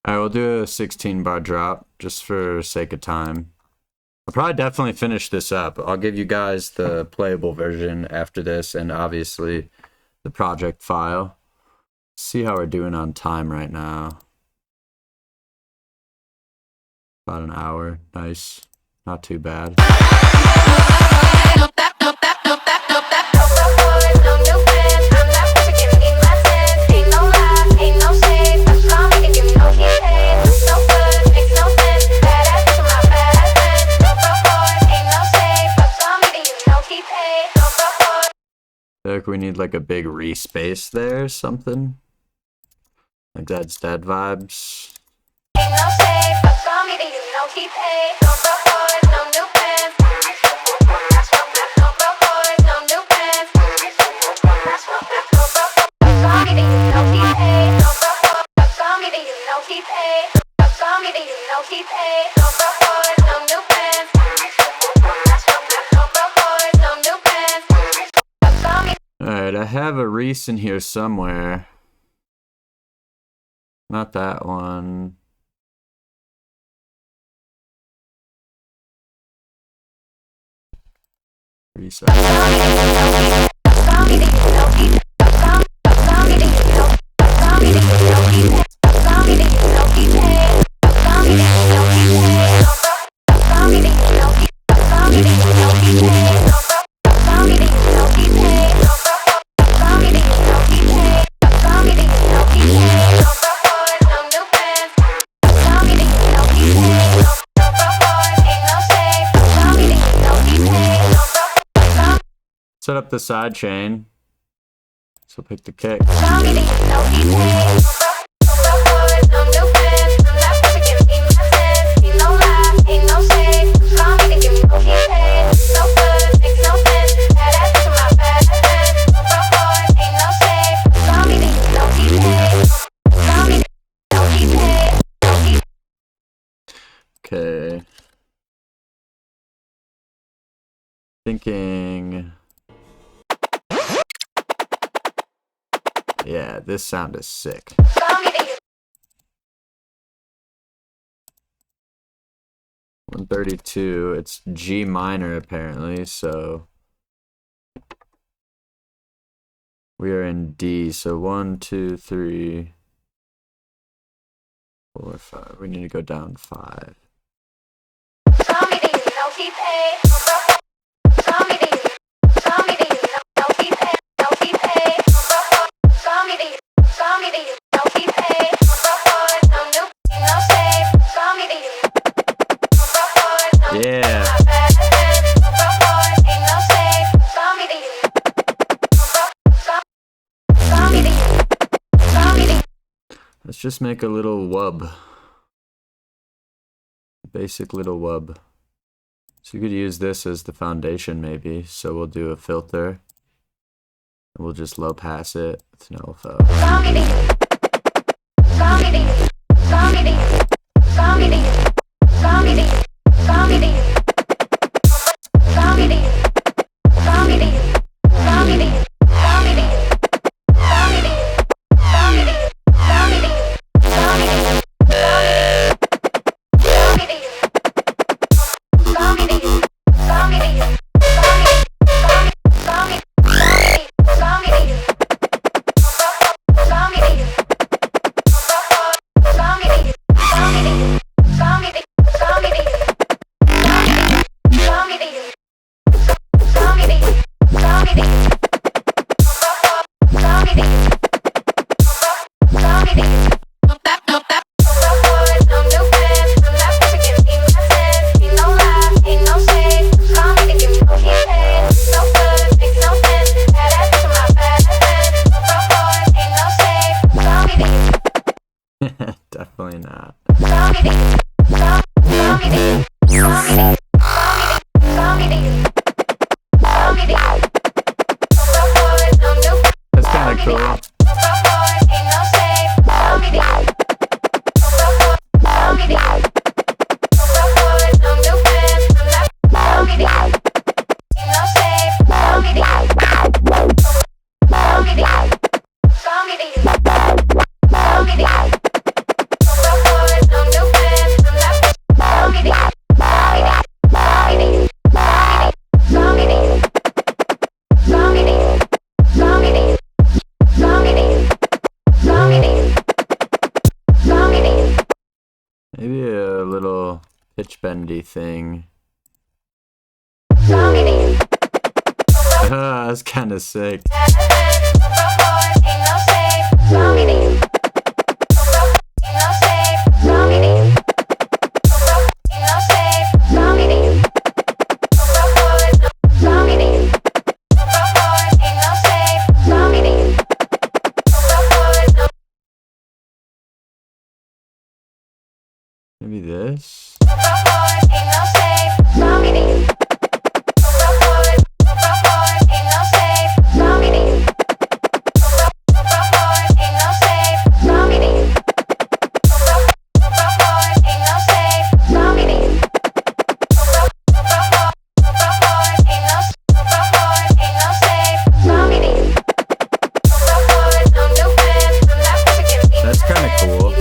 Alright, we'll do a 16 bar drop just for sake of time. I'll probably definitely finish this up. I'll give you guys the playable version after this and obviously the project file. See how we're doing on time right now. About an hour. Nice. Not too bad. I feel like we need like a big respace there or something. Like that's dead vibes. Alright, I have a Reese in here somewhere. Not that one. Reset. Set up the side chain. So pick the kick. Okay. Thinking. Yeah, this sound is sick. 132, it's G minor apparently, so we are in D, so 1, 2, 3, 4, 5. We need to go down 5. Yeah. Let's just make a little wub. Basic little wub. Let's So you could use this as the foundation maybe. So we'll do a filter. And we'll just low pass it with an LFO. Definitely not. That's kind of cool. Maybe a little pitch bendy thing. That's kind of sick. Maybe this. That's kind of cool.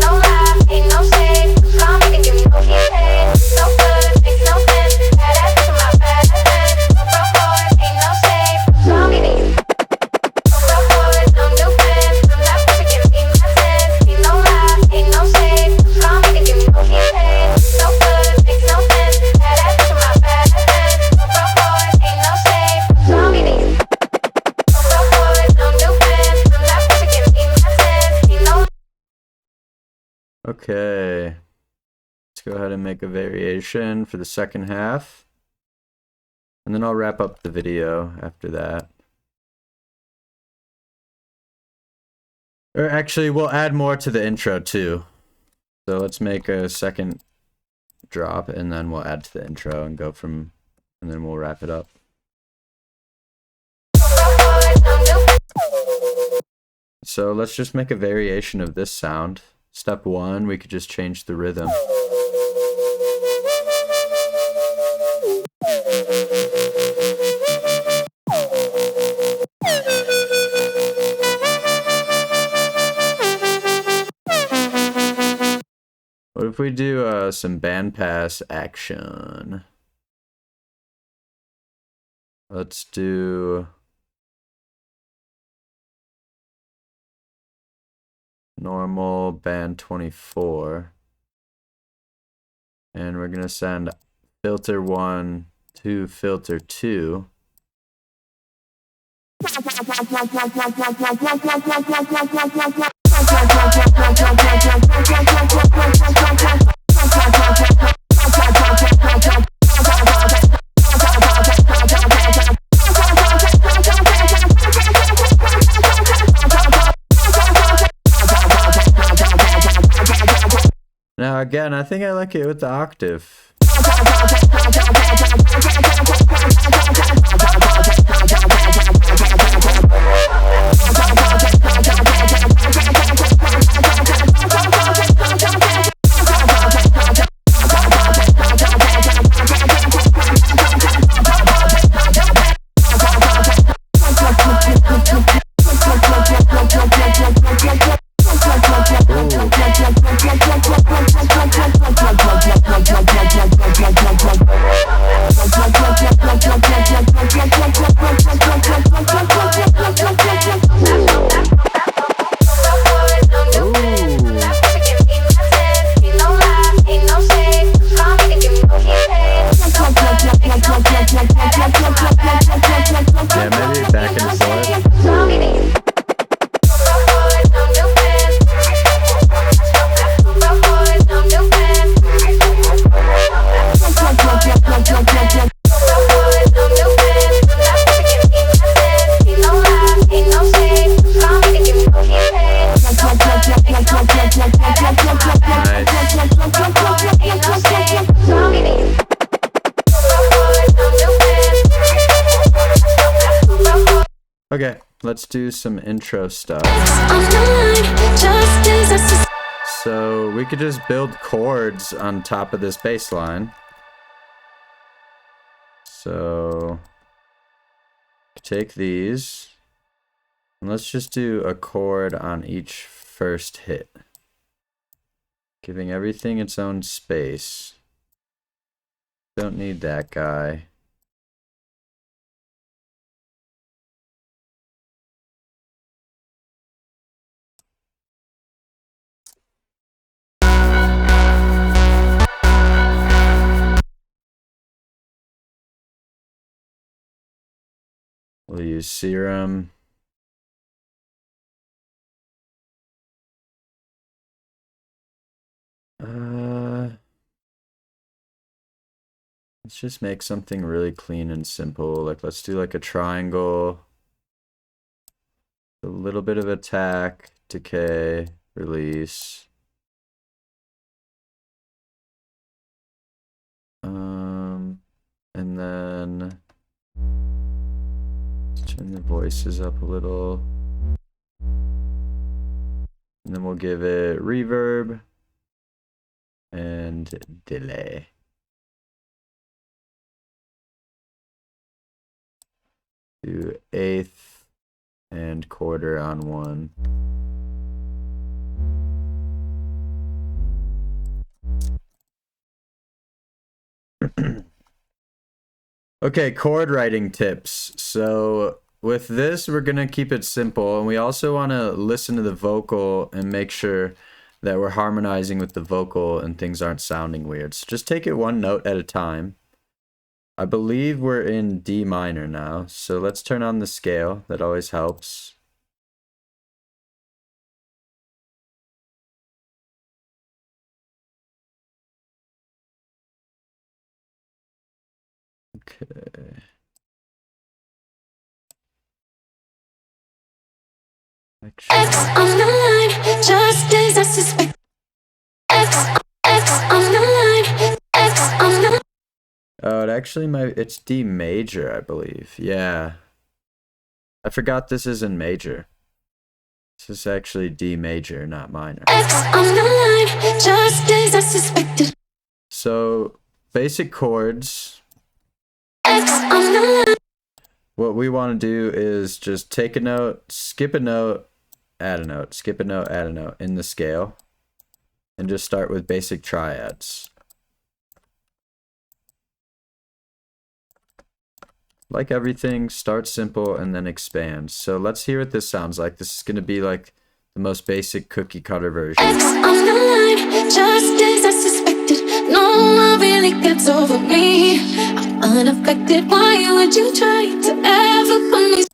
Okay, let's go ahead and make a variation for the second half, and then I'll wrap up the video after that. Or actually, we'll add more to the intro too. So let's make a second drop, and then we'll add to the intro and go from, and then we'll wrap it up. So let's just make a variation of this sound. Step 1, we could just change the rhythm. What if we do some bandpass action? Let's do normal band 24, and we're gonna send filter 1 to filter 2. Now again, I think I like it with the octave. Okay, let's do some intro stuff. So we could just build chords on top of this bass line. So take these and let's just do a chord on each first hit, giving everything its own space. Don't need that guy. We'll use Serum. Let's just make something really clean and simple. Like, let's do like a triangle. A little bit of attack, decay, release. And then let's turn the voices up a little. And then we'll give it reverb and delay. Do eighth and quarter on one. Okay, chord writing tips. So with this, we're gonna keep it simple, and we also want to listen to the vocal and make sure that we're harmonizing with the vocal and things aren't sounding weird. So just take it one note at a time. I believe we're in D minor now, so let's turn on the scale. That always helps. Okay. X on the line, just as I suspect. X on the line, X on the line. Oh, it actually it's D major, I believe. Yeah. I forgot this is in major. This is actually D major, not minor. X on the line, just as I suspected. So, basic chords. X on the line. What we want to do is just take a note, skip a note, add a note, skip a note, add a note in the scale, and just start with basic triads. Like everything, start simple and then expand. So let's hear what this sounds like. This is going to be like the most basic cookie cutter version. X on the line, just as I suspected. No one really gets over me. I'm unaffected. Why would you try to ever put me?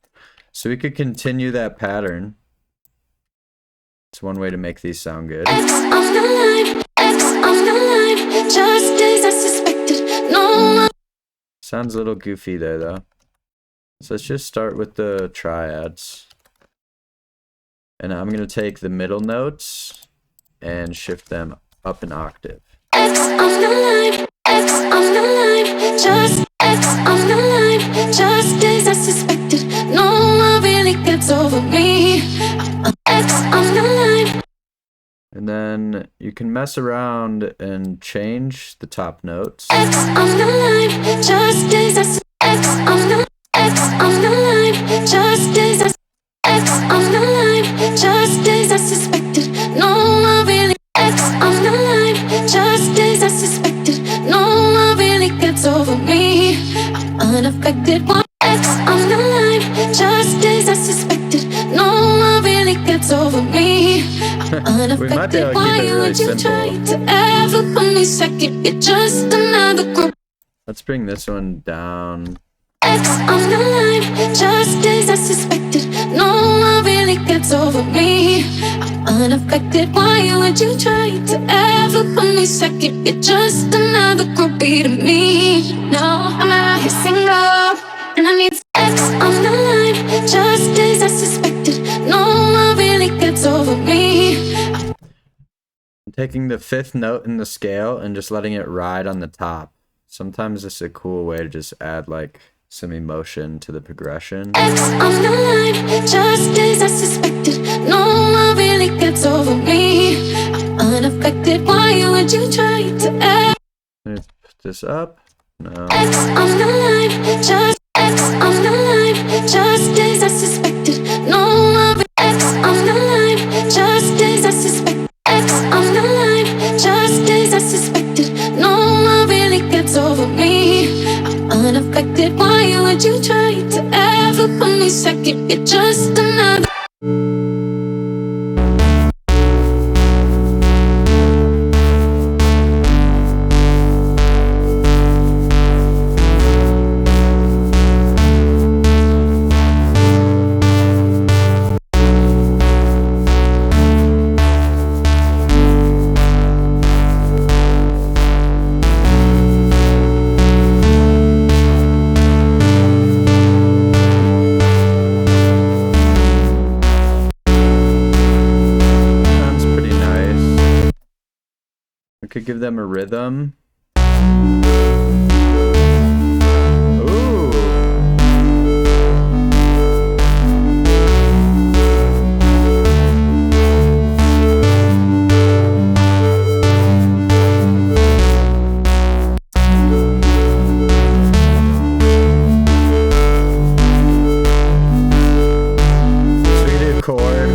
So we could continue that pattern. It's one way to make these sound good. X on the line, X on the line, just as I suspected. No one. Sounds a little goofy there though. So let's just start with the triads. And I'm going to take the middle notes and shift them up an octave. X on the line, X on the line, just X on the line, just as I suspected. No one really gets over me. X on the line. And then you can mess around and change the top notes. X on the line, just as I X on the X on the line, just as I X on the line, just as I suspected. No one really X on the line, just as I suspected. No one really gets over me. I'm unaffected. X on the line, just as I suspected. No one really gets over me. I'm unaffected. Why would you try to ever put me second? You're just another group. Let's bring this one down. X on the line, just as I suspected. No one really gets over me. I'm unaffected. Why would you try to ever put me second? You're just another groupie to me. No, I'm out here single, and I need X on the line, just as I suspected. No one really gets over me. I'm taking the 5th note in the scale and just letting it ride on the top. Sometimes it's a cool way to just add like some emotion to the progression. X on the line, just as I suspected. No one really gets over me. I'm unaffected. Why would you try to Let's put this up. No. X on the line, just X on the line, just as I suspected. No one X on the line, just as I suspected. X on the line, just as I suspected. No one really gets over me. I'm unaffected. Why would you try to ever put me second? You're just another. Could give them a rhythm. Sweet chord.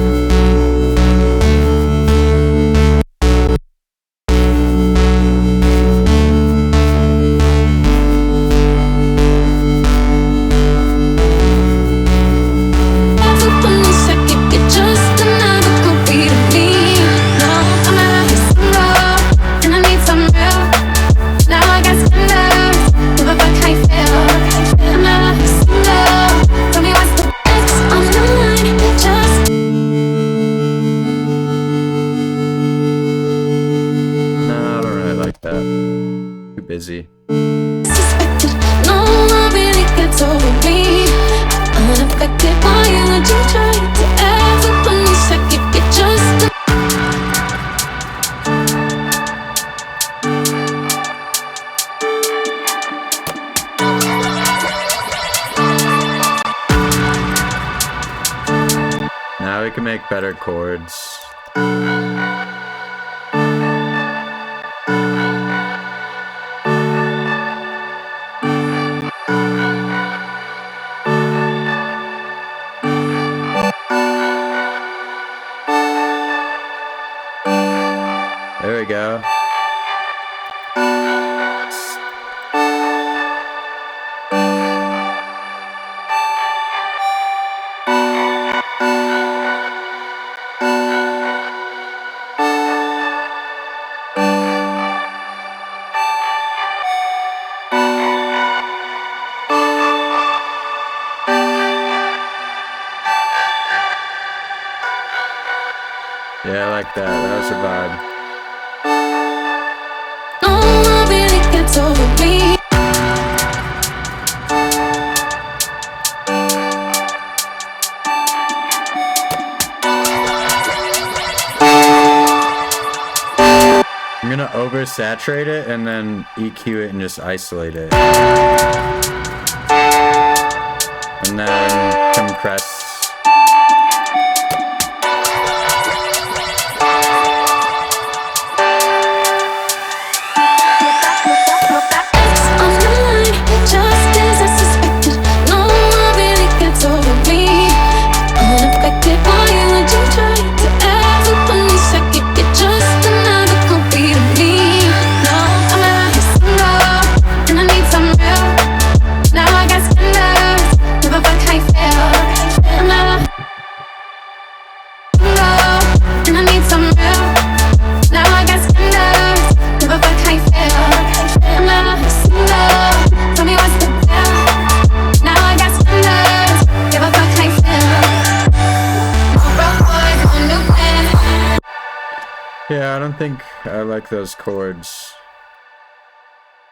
Busy. Suspected. No one really gets over me. I'm unaffected. Why would you try to ever put me second? You're just Now we can make better chords. There we go. Yeah, I like that. That was a vibe. no one really gets over me. I'm gonna oversaturate it and then EQ it and just isolate it. And then compress. Yeah, I don't think I like those chords.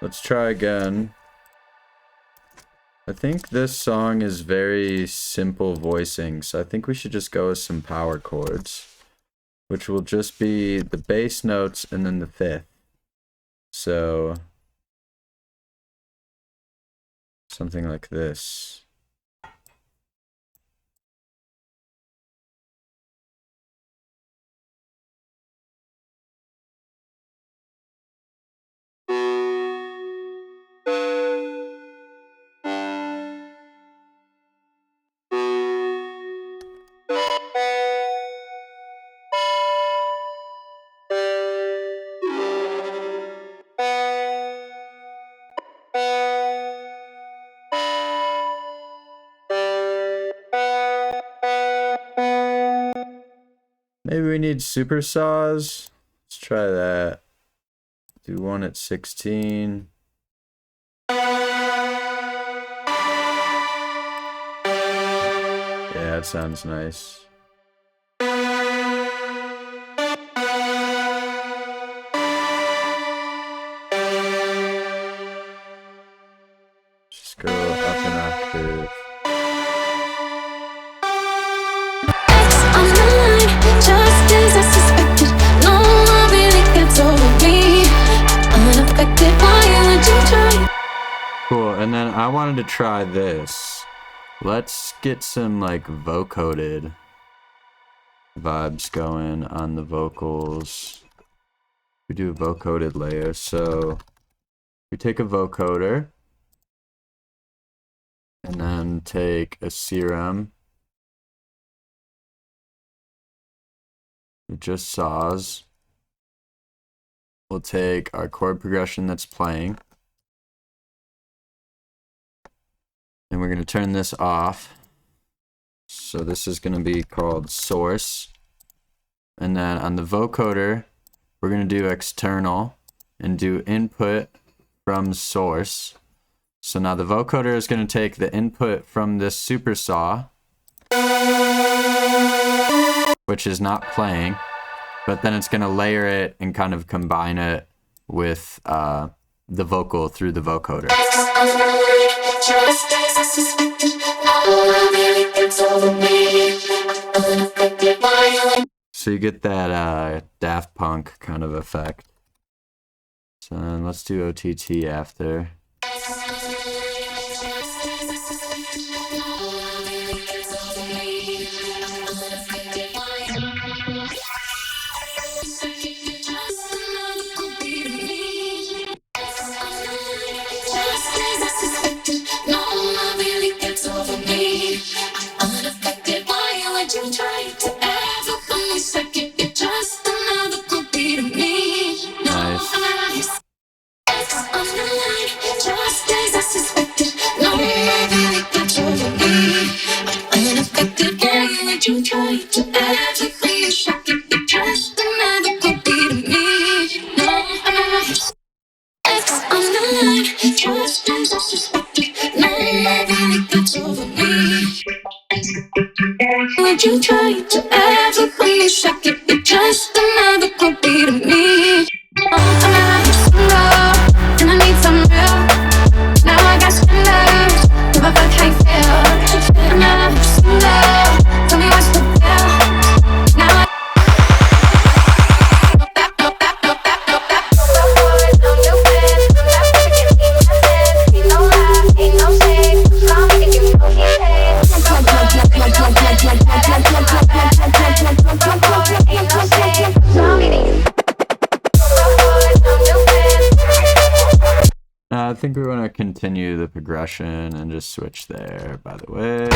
Let's try again. I think this song is very simple voicing, so I think we should just go with some power chords, which will just be the bass notes and then the fifth. So something like this. Maybe we need super saws. Let's try that. Do one at 16. Yeah, that sounds nice. Just go up an octave. Just as I suspected, no one really gets over me. Unaffected, why would you try? Cool, and then I wanted to try this. Let's get some like vocoded vibes going on the vocals. We do a vocoded layer, so we take a vocoder and then take a serum. It just saws. We'll take our chord progression that's playing. And we're going to turn this off. So this is going to be called source. And then on the vocoder, we're going to do external and do input from source. So now the vocoder is going to take the input from this super saw, which is not playing, but then it's going to layer it and kind of combine it with the vocal through the vocoder. So you get that Daft Punk kind of effect. So then let's do OTT after. You try to ever be a shock, you're just another copy to me. No, X on the line, just as I suspected. No, nobody gets over me. Would you try to ever be a shock, you're just another copy to me. No, and I need some real. Now I got spindles, give a fuck how you feel. No, tell me what's the deal. Now think we want to continue the progression and just switch there, by the way. All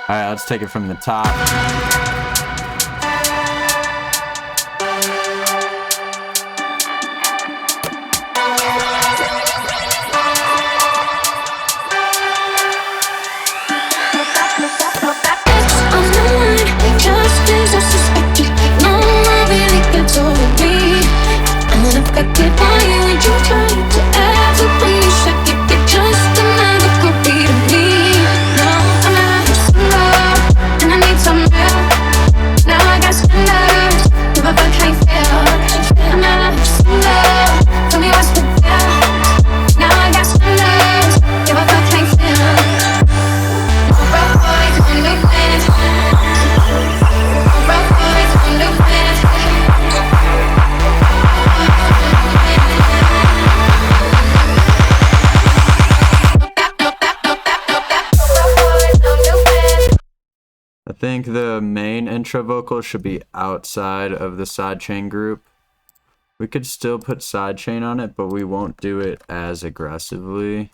right, let's take it from the top. Just as I suspected, no one really gets over me. Unaffected by you, and you try to ever put me second. You're just another copy to me. Now I'm out of some love, and I need some real. Now I got scandals, give up, I can't feel. I'm out of some love, tell me what's the deal. Now I got scandals, give up, I can't feel. No broke boys on new planets. I think the main intro vocal should be outside of the sidechain group. We could still put sidechain on it, but we won't do it as aggressively.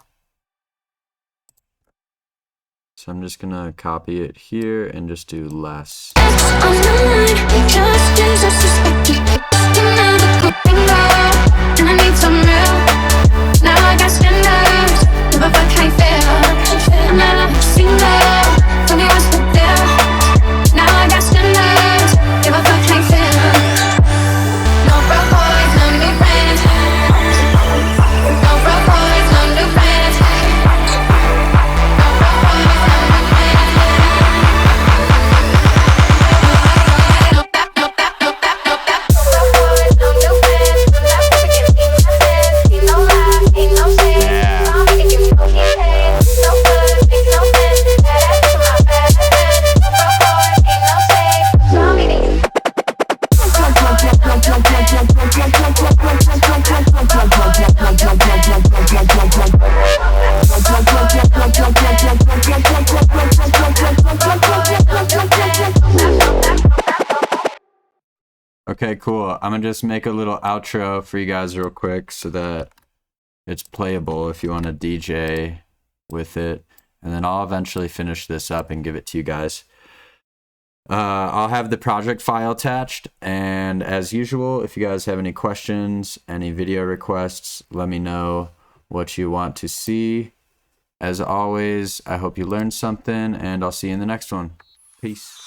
So I'm just gonna copy it here and just do less. Okay, cool. I'm gonna just make a little outro for you guys real quick so that it's playable if you want to DJ with it. And then I'll eventually finish this up and give it to you guys. I'll have the project file attached, and as usual, if you guys have any questions, any video requests, let me know what you want to see. As always, I hope you learned something, and I'll see you in the next one. Peace.